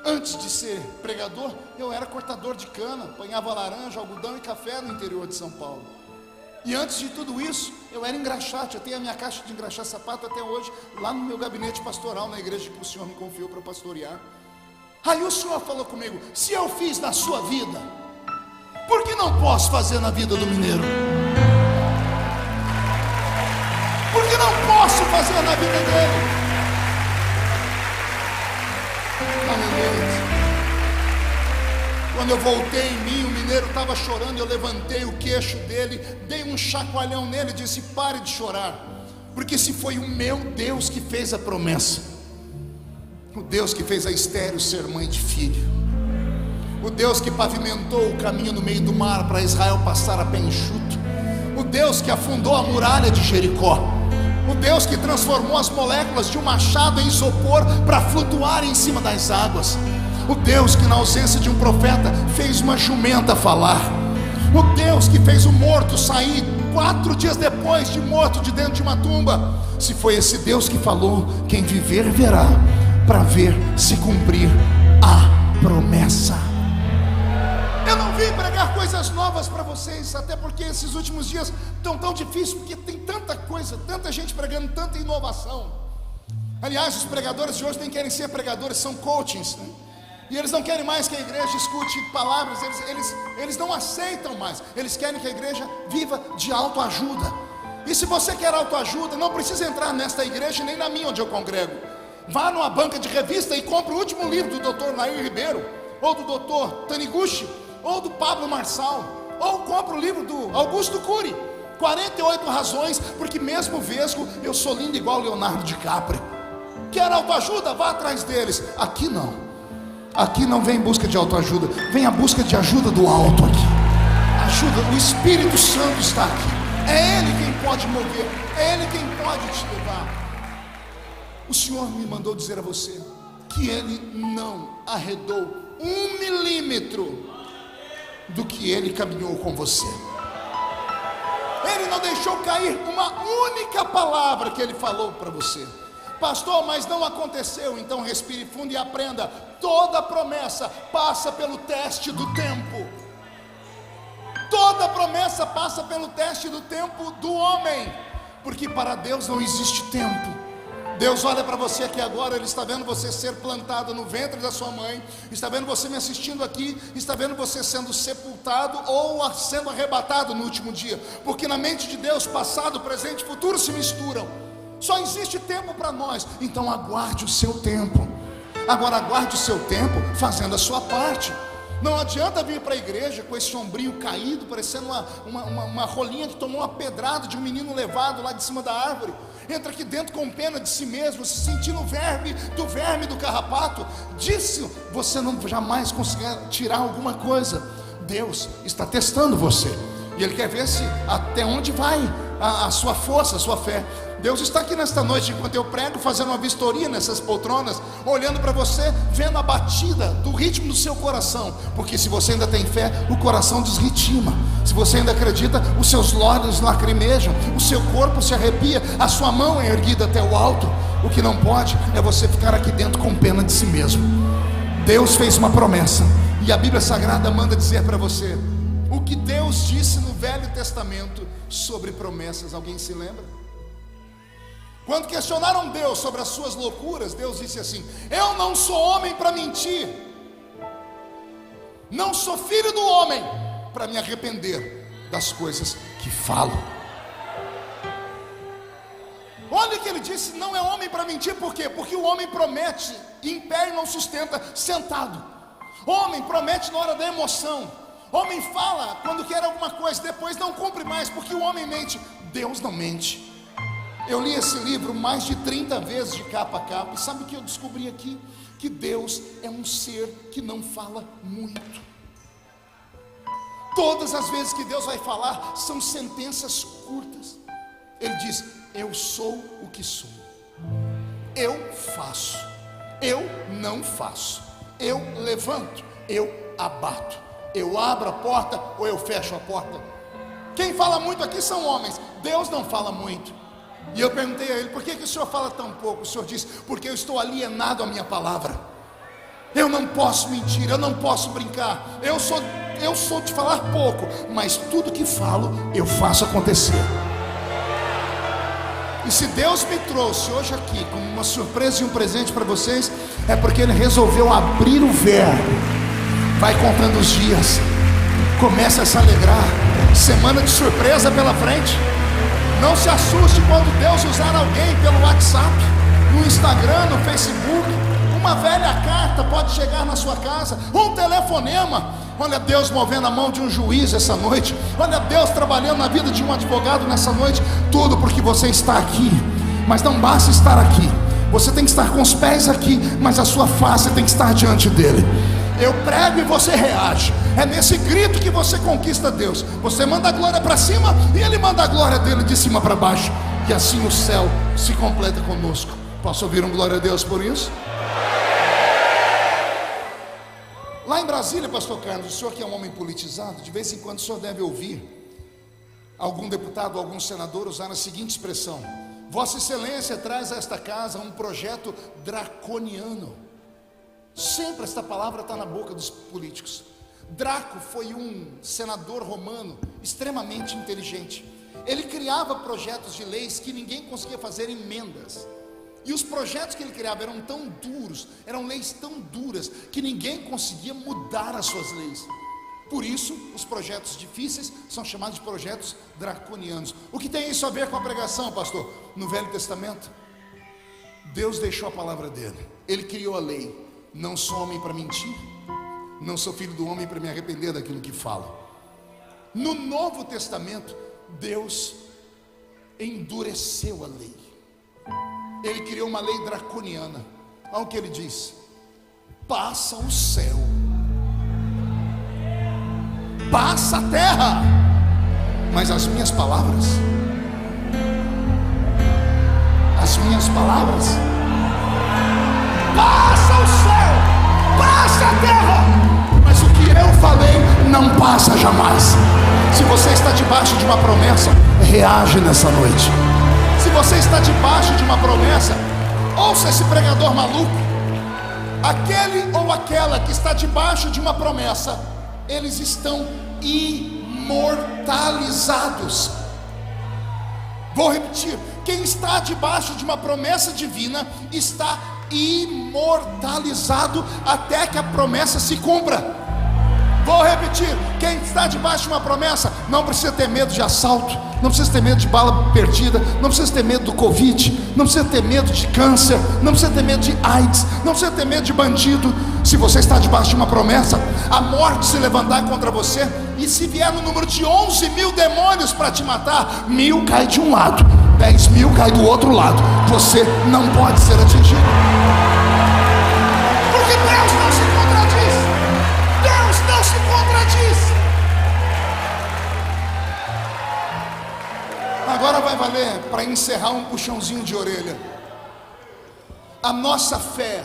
Antes de ser pregador, eu era cortador de cana, apanhava laranja, algodão e café no interior de São Paulo. E antes de tudo isso, eu era engraxate. Eu tenho a minha caixa de engraxar sapato até hoje, lá no meu gabinete pastoral, na igreja que o Senhor me confiou para pastorear. Aí o Senhor falou comigo: se eu fiz na sua vida, por que não posso fazer na vida do mineiro? Por que não posso fazer na vida dele? Aleluia. Quando eu voltei em mim, o mineiro estava chorando. Eu levantei o queixo dele, dei um chacoalhão nele e disse: pare de chorar, porque se foi o meu Deus que fez a promessa, o Deus que fez a estéril ser mãe de filho, o Deus que pavimentou o caminho no meio do mar para Israel passar a pé enxuto, o Deus que afundou a muralha de Jericó, o Deus que transformou as moléculas de um machado em isopor para flutuar em cima das águas, o Deus que na ausência de um profeta fez uma jumenta falar, O Deus que fez o morto sair 4 dias depois de morto de dentro de uma tumba. Se foi esse Deus que falou, quem viver verá, para ver se cumprir a promessa. Eu não vim pregar coisas novas para vocês, até porque esses últimos dias estão tão difíceis, porque tem tanta coisa, tanta gente pregando, tanta inovação. Aliás, os pregadores de hoje nem querem ser pregadores, são coachings, né? E eles não querem mais que a igreja escute palavras, eles não aceitam mais. Eles querem que a igreja viva de autoajuda. E se você quer autoajuda, não precisa entrar nesta igreja nem na minha onde eu congrego. Vá numa banca de revista e compre o último livro do Dr. Nair Ribeiro, ou do Dr. Taniguchi, ou do Pablo Marçal, ou compre o livro do Augusto Cury, 48 razões porque mesmo vesgo eu sou lindo igual Leonardo DiCaprio. Quer autoajuda? Vá atrás deles. Aqui não. Aqui não vem em busca de autoajuda, vem a busca de ajuda do alto aqui. Ajuda, o Espírito Santo está aqui. É Ele quem pode mover, é Ele quem pode te levar. O Senhor me mandou dizer a você que Ele não arredou 1 milímetro do que Ele caminhou com você. Ele não deixou cair uma única palavra que Ele falou para você. Pastor, mas não aconteceu. Então respire fundo e aprenda. Toda promessa passa pelo teste do tempo. Toda promessa passa pelo teste do tempo do homem, porque para Deus não existe tempo. Deus olha para você aqui agora, Ele está vendo você ser plantado no ventre da sua mãe, está vendo você me assistindo aqui, está vendo você sendo sepultado ou sendo arrebatado no último dia, porque na mente de Deus passado, presente e futuro se misturam. Só existe tempo para nós, então aguarde o seu tempo. Agora aguarde o seu tempo fazendo a sua parte. Não adianta vir para a igreja com esse ombrinho caído, parecendo uma rolinha que tomou uma pedrada de um menino levado lá de cima da árvore. Entra aqui dentro com pena de si mesmo, se sentindo o verme do carrapato. Disso você não jamais conseguirá tirar alguma coisa. Deus está testando você, e Ele quer ver se até onde vai a sua força, a sua fé. Deus está aqui nesta noite, enquanto eu prego, fazendo uma vistoria nessas poltronas, olhando para você, vendo a batida do ritmo do seu coração. Porque se você ainda tem fé, o coração desritima. Se você ainda acredita, os seus olhos lacrimejam, o seu corpo se arrepia, a sua mão é erguida até o alto. O que não pode é você ficar aqui dentro com pena de si mesmo. Deus fez uma promessa, e a Bíblia Sagrada manda dizer para você o que Deus disse no Velho Testamento sobre promessas. Alguém se lembra? Quando questionaram Deus sobre as suas loucuras, Deus disse assim: eu não sou homem para mentir, não sou filho do homem para me arrepender das coisas que falo. Olha o que ele disse: não é homem para mentir. Por quê? Porque o homem promete em pé e não sustenta sentado. Homem promete na hora da emoção. Homem fala quando quer alguma coisa, depois não cumpre mais, porque o homem mente. Deus não mente. Eu li esse livro mais de 30 vezes de capa a capa, e sabe o que eu descobri aqui? Que Deus é um ser que não fala muito. Todas as vezes que Deus vai falar, são sentenças curtas. Ele diz: eu sou o que sou, eu faço, eu não faço, eu levanto, eu abato, eu abro a porta ou eu fecho a porta. Quem fala muito aqui são homens. Deus não fala muito. E eu perguntei a ele: por que o senhor fala tão pouco? O senhor disse: porque eu estou alienado à minha palavra. Eu não posso mentir, eu não posso brincar. Eu sou de falar pouco, mas tudo que falo eu faço acontecer. E se Deus me trouxe hoje aqui como uma surpresa e um presente para vocês, é porque Ele resolveu abrir o verbo. Vai contando os dias, começa a se alegrar. Semana de surpresa pela frente. Não se assuste quando Deus usar alguém pelo WhatsApp, no Instagram, no Facebook. Uma velha carta pode chegar na sua casa, um telefonema. Olha Deus movendo a mão de um juiz essa noite. Olha Deus trabalhando na vida de um advogado nessa noite. Tudo porque você está aqui. Mas não basta estar aqui, você tem que estar com os pés aqui, mas a sua face tem que estar diante dele. Eu prego e você reage. É nesse grito que você conquista Deus. Você manda a glória para cima e Ele manda a glória dele de cima para baixo. E assim o céu se completa conosco. Posso ouvir um glória a Deus por isso? Lá em Brasília, pastor Carlos, o senhor que é um homem politizado, de vez em quando o senhor deve ouvir algum deputado, algum senador usar a seguinte expressão: Vossa Excelência traz a esta casa um projeto draconiano. Sempre esta palavra está na boca dos políticos. Draco foi um senador romano extremamente inteligente. Ele criava projetos de leis que ninguém conseguia fazer emendas. E os projetos que ele criava eram tão duros, eram leis tão duras, que ninguém conseguia mudar as suas leis. Por isso, os projetos difíceis são chamados de projetos draconianos. O que tem isso a ver com a pregação, pastor? No Velho Testamento, Deus deixou a palavra dele. Ele criou a lei. Não sou homem para mentir, não sou filho do homem para me arrepender daquilo que falo. No Novo Testamento, Deus endureceu a lei. Ele criou uma lei draconiana. Olha o que ele diz: passa o céu, passa a terra, mas as minhas palavras passa o céu, passa a terra, mas o que eu falei não passa jamais. Se você está debaixo de uma promessa, reage nessa noite. Se você está debaixo de uma promessa, ouça esse pregador maluco. Aquele ou aquela que está debaixo de uma promessa, eles estão imortalizados. Vou repetir: quem está debaixo de uma promessa divina está imortalizado até que a promessa se cumpra. Vou repetir: quem está debaixo de uma promessa não precisa ter medo de assalto, não precisa ter medo de bala perdida, não precisa ter medo do Covid, não precisa ter medo de câncer, não precisa ter medo de AIDS, não precisa ter medo de bandido. Se você está debaixo de uma promessa, a morte se levantar contra você, e se vier no número de 11.000 demônios para te matar, 1.000 cai de um lado, 10.000 cai do outro lado, você não pode ser atingido, porque Deus não se contradiz. Deus não se contradiz. Agora vai valer, para encerrar, um puxãozinho de orelha. A nossa fé,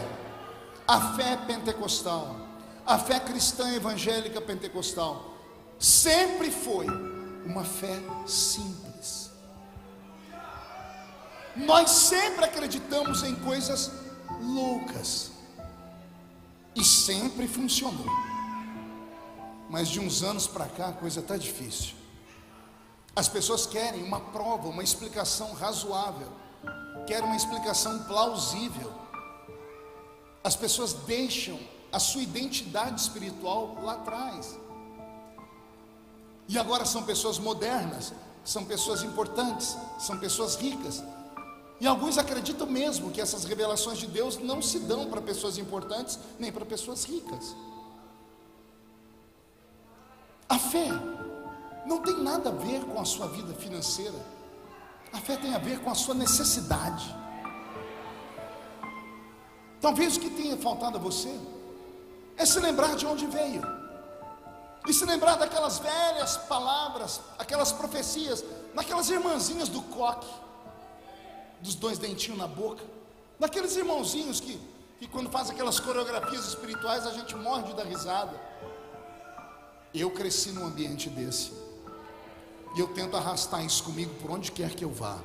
a fé pentecostal, a fé cristã evangélica pentecostal, sempre foi uma fé simples. Nós sempre acreditamos em coisas loucas, e sempre funcionou. Mas de uns anos para cá a coisa está difícil. As pessoas querem uma prova, uma explicação razoável, querem uma explicação plausível. As pessoas deixam a sua identidade espiritual lá atrás. E agora são pessoas modernas, são pessoas importantes, são pessoas ricas. E alguns acreditam mesmo que essas revelações de Deus não se dão para pessoas importantes, nem para pessoas ricas. A fé não tem nada a ver com a sua vida financeira. A fé tem a ver com a sua necessidade. Talvez o que tenha faltado a você é se lembrar de onde veio, e se lembrar daquelas velhas palavras, aquelas profecias, daquelas irmãzinhas do coque, dos 2 dentinhos na boca, daqueles irmãozinhos que quando faz aquelas coreografias espirituais a gente morre de dar risada. Eu cresci num ambiente desse, e eu tento arrastar isso comigo por onde quer que eu vá.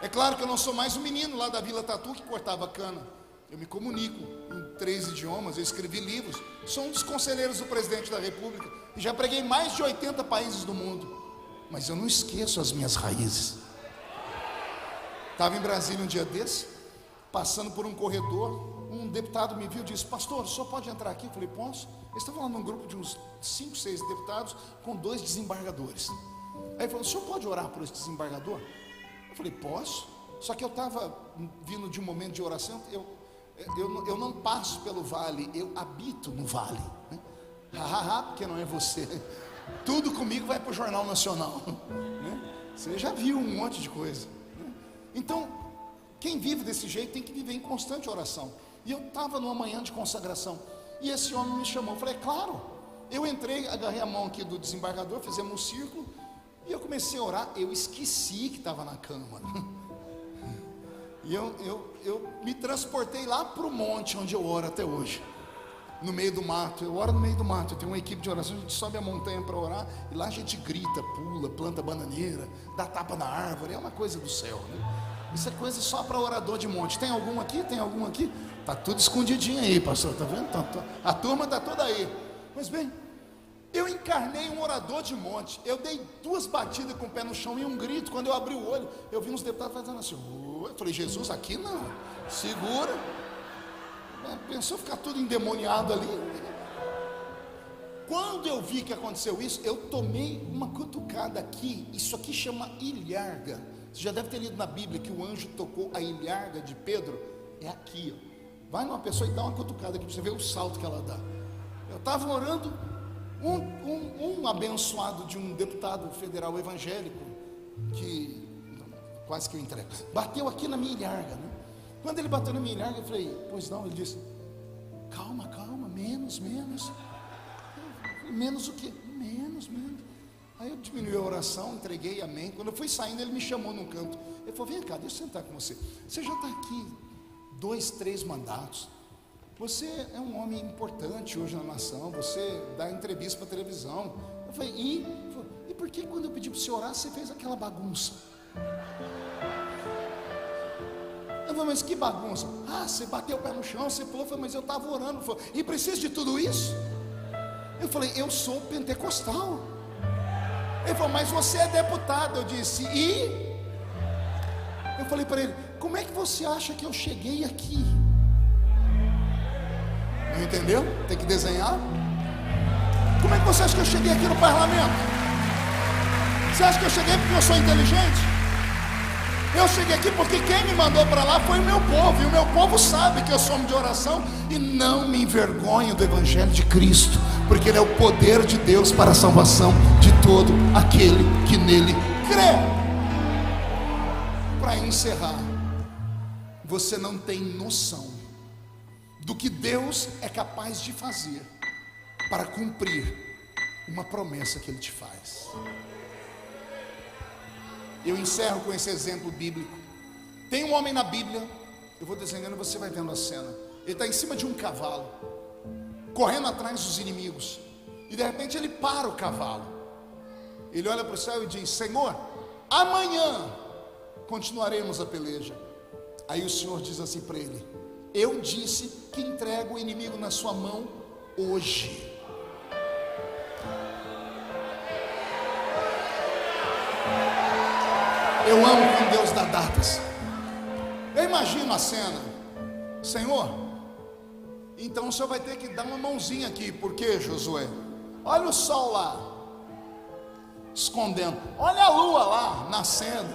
É claro que eu não sou mais um menino lá da Vila Tatu que cortava cana. Eu me comunico em 3 idiomas, eu escrevi livros, sou um dos conselheiros do presidente da República, e já preguei em mais de 80 países do mundo. Mas eu não esqueço as minhas raízes. Estava em Brasília um dia desse, passando por um corredor, um deputado me viu e disse: pastor, o senhor pode entrar aqui? Eu falei: posso. Eles estavam lá num grupo de uns 5, 6 deputados com 2 desembargadores. Aí ele falou: o senhor pode orar por esse desembargador? Eu falei: posso. Só que eu estava vindo de um momento de oração, eu não passo pelo vale, eu habito no vale. Porque não é você. Tudo comigo vai para o Jornal Nacional. Você já viu um monte de coisa. Então, quem vive desse jeito tem que viver em constante oração. E eu estava numa manhã de consagração, e esse homem me chamou. Eu falei: claro. Eu entrei, agarrei a mão aqui do desembargador, fizemos um círculo, e eu comecei a orar. Eu esqueci que estava na cama. E eu me transportei lá para o monte onde eu oro até hoje. no meio do mato. Eu oro no meio do mato. Eu tenho uma equipe de oração. A gente sobe a montanha para orar. E lá a gente grita, pula, planta bananeira, dá tapa na árvore. É uma coisa do céu, né? Isso é coisa só para orador de monte. Tem algum aqui? Tem algum aqui? Tá tudo escondidinho aí, pastor. Tá vendo? A turma tá toda aí. Mas bem, eu encarnei um orador de monte. Eu dei 2 batidas com o pé no chão e um grito. Quando eu abri o olho, eu vi uns deputados fazendo assim. Eu falei, Jesus, aqui não. Segura. Pensou ficar tudo endemoniado ali? Quando eu vi que aconteceu isso, eu tomei uma cutucada aqui. Isso aqui chama ilharga. Você já deve ter lido na Bíblia que o anjo tocou a ilharga de Pedro. É aqui, ó. Vai numa pessoa e dá uma cutucada aqui para você ver o salto que ela dá. Eu estava orando, um abençoado de um deputado federal evangélico, que quase que eu entrego, bateu aqui na minha ilharga, né? Quando ele bateu na minha ilharga, eu falei, pois não, ele disse, calma, menos. Menos o quê? Menos. Aí eu diminui a oração, entreguei, amém. Quando eu fui saindo, ele me chamou num canto. Ele falou, vem cá, deixa eu sentar com você. Você já está aqui 2, 3 mandatos. Você é um homem importante hoje na nação. Você dá entrevista para televisão. Eu falei, e por que quando eu pedi para você orar, você fez aquela bagunça? Eu falei, mas que bagunça? Você bateu o pé no chão, você pulou. Eu falei, mas eu estava orando. Falei, e precisa de tudo isso? Eu falei, eu sou pentecostal. Ele falou, mas você é deputado. Eu disse, e? Eu falei para ele, como é que você acha que eu cheguei aqui? Não entendeu? Tem que desenhar. Como é que você acha que eu cheguei aqui no parlamento? Você acha que eu cheguei porque eu sou inteligente? Eu cheguei aqui porque quem me mandou para lá foi o meu povo. E o meu povo sabe que eu sou homem de oração. E não me envergonho do Evangelho de Cristo, porque ele é o poder de Deus para a salvação de todo aquele que nele crê. Para encerrar, você não tem noção do que Deus é capaz de fazer para cumprir uma promessa que ele te faz. Eu encerro com esse exemplo bíblico. Tem um homem na Bíblia, eu vou desenhando e você vai vendo a cena. Ele está em cima de um cavalo, correndo atrás dos inimigos. E de repente ele para o cavalo. Ele olha para o céu e diz, Senhor, amanhã continuaremos a peleja. Aí o Senhor diz assim para ele, eu disse que entrego o inimigo na sua mão hoje. Eu amo quando Deus dá datas. Eu imagino a cena. Senhor, então o Senhor vai ter que dar uma mãozinha aqui. Por quê, Josué? Olha o sol lá escondendo. Olha a lua lá nascendo.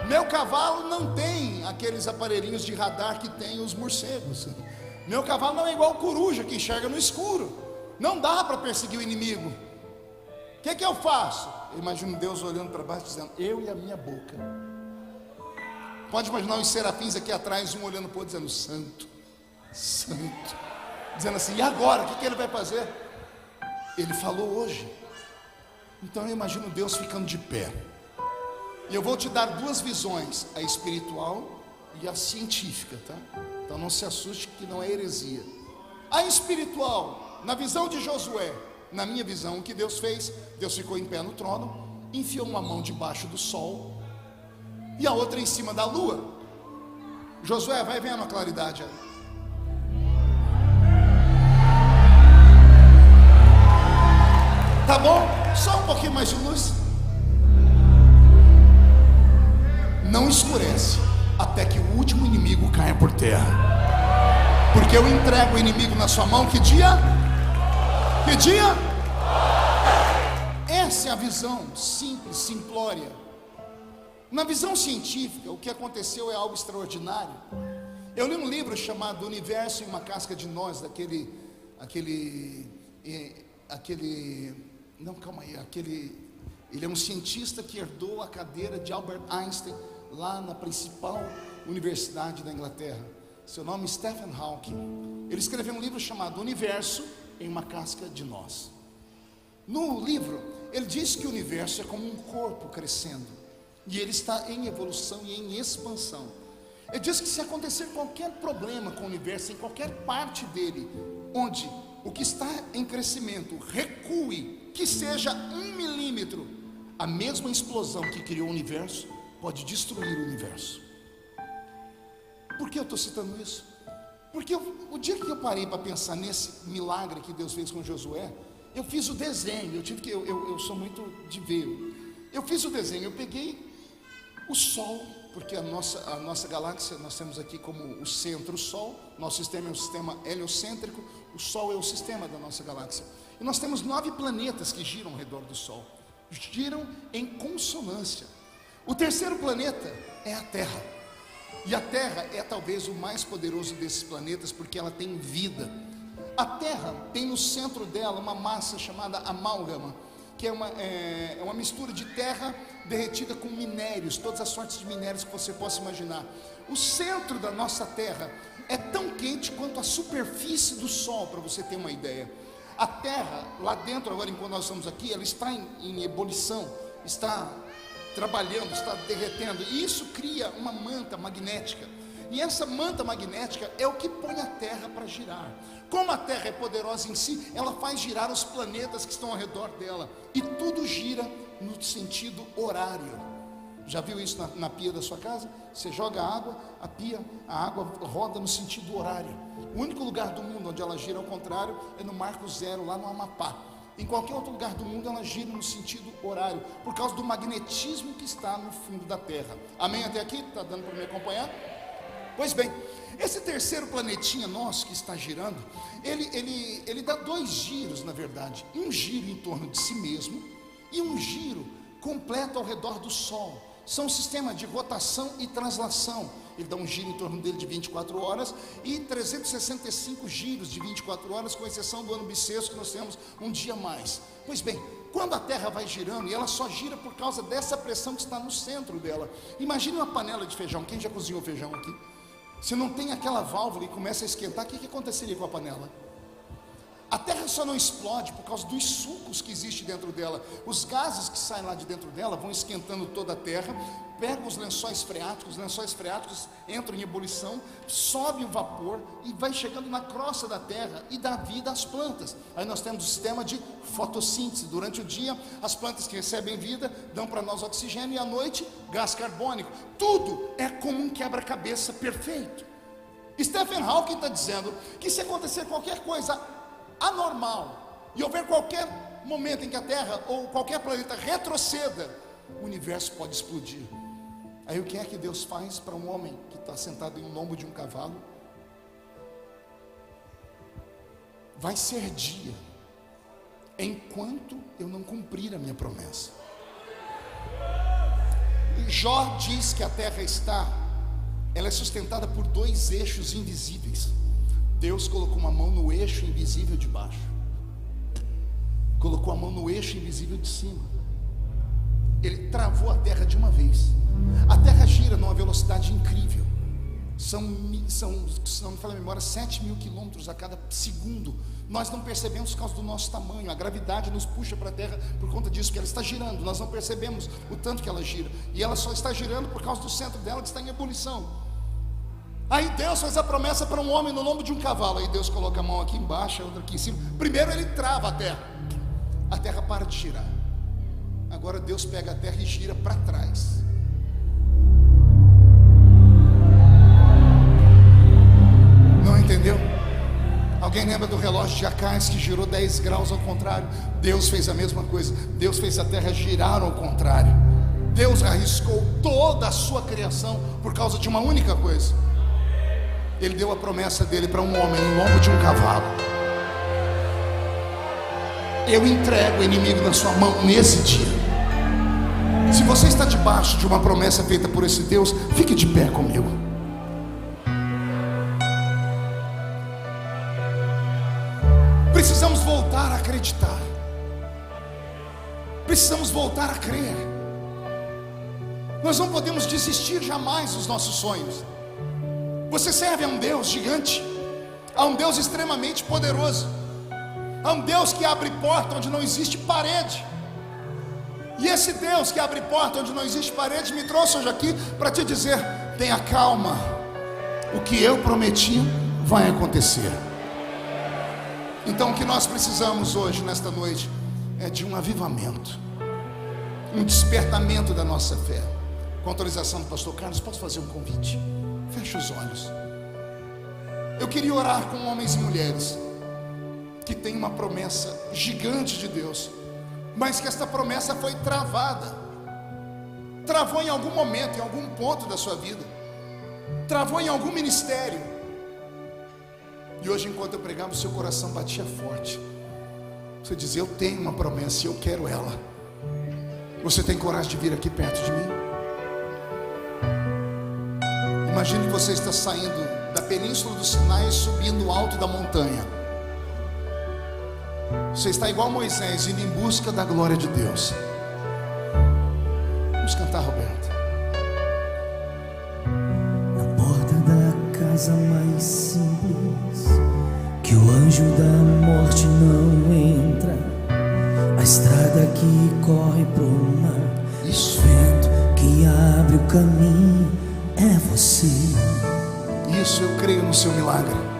Meu cavalo não tem aqueles aparelhinhos de radar que tem os morcegos. Meu cavalo não é igual coruja que enxerga no escuro. Não dá para perseguir o inimigo. O que eu faço? Eu imagino Deus olhando para baixo dizendo, eu e a minha boca. Pode imaginar os serafins aqui atrás, um olhando para o outro dizendo, santo, santo. Dizendo assim, e agora? O que ele vai fazer? Ele falou hoje. Então eu imagino Deus ficando de pé. E eu vou te dar 2 visões, a espiritual e a científica, tá? Então não se assuste que não é heresia. A espiritual, na visão de Josué, na minha visão, o que Deus fez? Deus ficou em pé no trono, enfiou uma mão debaixo do sol e a outra em cima da lua. Josué, vai vendo a claridade aí. Tá bom? Só um pouquinho mais de luz. Não escurece até que o último inimigo caia por terra. Porque eu entrego o inimigo na sua mão. Que dia? Que dia? Essa é a visão simples, simplória. Na visão científica, o que aconteceu é algo extraordinário. Eu li um livro chamado Universo em uma Casca de Nós, ele é um cientista que herdou a cadeira de Albert Einstein lá na principal universidade da Inglaterra. Seu nome é Stephen Hawking. Ele escreveu um livro chamado Universo em uma Casca de Nós. No livro, ele diz que o universo é como um corpo crescendo, e ele está em evolução e em expansão. Ele diz que se acontecer qualquer problema com o universo, em qualquer parte dele, onde o que está em crescimento recue, que seja 1 milímetro, a mesma explosão que criou o universo pode destruir o universo. Por que eu estou citando isso? Porque o dia que eu parei para pensar nesse milagre que Deus fez com Josué, eu fiz o desenho. Eu sou muito de ver. Eu fiz o desenho, eu peguei o Sol, porque a nossa galáxia, nós temos aqui como o centro o Sol. Nosso sistema é um sistema heliocêntrico. O Sol é o sistema da nossa galáxia. E nós temos 9 planetas que giram ao redor do Sol. Giram em consonância. O terceiro planeta é a Terra. E a Terra é talvez o mais poderoso desses planetas, porque ela tem vida. A Terra tem no centro dela uma massa chamada amálgama, que é uma mistura de terra derretida com minérios, todas as sortes de minérios que você possa imaginar. O centro da nossa Terra é tão quente quanto a superfície do Sol, para você ter uma ideia. A Terra, lá dentro, agora enquanto nós estamos aqui, ela está em ebulição, está trabalhando, está derretendo, e isso cria uma manta magnética. E essa manta magnética é o que põe a Terra para girar. Como a Terra é poderosa em si, ela faz girar os planetas que estão ao redor dela, e tudo gira no sentido horário. Já viu isso na pia da sua casa? Você joga água, a água roda no sentido horário. O único lugar do mundo onde ela gira ao contrário é no Marco Zero, lá no Amapá. Em qualquer outro lugar do mundo ela gira no sentido horário, por causa do magnetismo que está no fundo da Terra. Amém até aqui? Está dando para me acompanhar? Pois bem, esse terceiro planetinha nosso que está girando, ele dá 2 giros, na verdade. Um giro em torno de si mesmo e um giro completo ao redor do Sol. São um sistema de rotação e translação. Ele dá um giro em torno dele de 24 horas e 365 giros de 24 horas, com exceção do ano bissexto, que nós temos um dia a mais. Pois bem, quando a Terra vai girando, e ela só gira por causa dessa pressão que está no centro dela. Imagine uma panela de feijão. Quem já cozinhou feijão aqui? Se não tem aquela válvula e começa a esquentar, o que aconteceria com a panela? A Terra só não explode por causa dos sucos que existem dentro dela. Os gases que saem lá de dentro dela vão esquentando toda a Terra, pegam os lençóis freáticos entram em ebulição, sobe o vapor e vai chegando na crosta da Terra e dá vida às plantas. Aí nós temos o sistema de fotossíntese. Durante o dia, as plantas que recebem vida dão para nós oxigênio, e à noite, gás carbônico. Tudo é como um quebra-cabeça perfeito. Stephen Hawking está dizendo que se acontecer qualquer coisa anormal e houver qualquer momento em que a Terra ou qualquer planeta retroceda, o universo pode explodir. Aí o que é que Deus faz para um homem que está sentado em um lombo de um cavalo? Vai ser dia enquanto eu não cumprir a minha promessa. E Jó diz que a Terra ela é sustentada por 2 eixos invisíveis. Deus colocou uma mão no eixo invisível de baixo, colocou a mão no eixo invisível de cima. Ele travou a Terra de uma vez. A Terra gira numa velocidade incrível. Se não me falha a memória, 7.000 quilômetros a cada segundo. Nós não percebemos por causa do nosso tamanho. A gravidade nos puxa para a Terra por conta disso, que ela está girando. Nós não percebemos o tanto que ela gira. E ela só está girando por causa do centro dela, que está em ebulição. Aí Deus faz a promessa para um homem no lombo de um cavalo. Aí Deus coloca a mão aqui embaixo, a outra aqui em cima. Primeiro ele trava a Terra para de girar. Agora Deus pega a Terra e gira para trás. Não entendeu? Alguém lembra do relógio de Acais que girou 10 graus ao contrário? Deus fez a mesma coisa. Deus fez a Terra girar ao contrário. Deus arriscou toda a sua criação por causa de uma única coisa. Ele deu a promessa dele para um homem no lombo de um cavalo. Eu entrego o inimigo na sua mão nesse dia. Se você está debaixo de uma promessa feita por esse Deus, fique de pé comigo. Precisamos voltar a acreditar. Precisamos voltar a crer. Nós não podemos desistir jamais dos nossos sonhos. Você serve a um Deus gigante, a um Deus extremamente poderoso, a um Deus que abre porta onde não existe parede. E esse Deus que abre porta onde não existe parede me trouxe hoje aqui para te dizer: tenha calma, o que eu prometi vai acontecer. Então o que nós precisamos hoje, nesta noite, é de um avivamento, um despertamento da nossa fé. Com autorização do pastor Carlos, posso fazer um convite? Feche os olhos. Eu queria orar com homens e mulheres que têm uma promessa gigante de Deus, mas que esta promessa foi travada. Travou em algum momento, em algum ponto da sua vida. Travou em algum ministério. E hoje, enquanto eu pregava, o seu coração batia forte. Você dizia: eu tenho uma promessa e eu quero ela. Você tem coragem de vir aqui perto de mim? Imagine que você está saindo da península do Sinai, subindo o alto da montanha. Você está igual Moisés, indo em busca da glória de Deus. Vamos cantar, Roberto. Na porta da casa mais simples, que o anjo da morte não entra, a estrada que corre pro mar, Isso. o vento que abre o caminho é você. Isso, eu creio no seu milagre.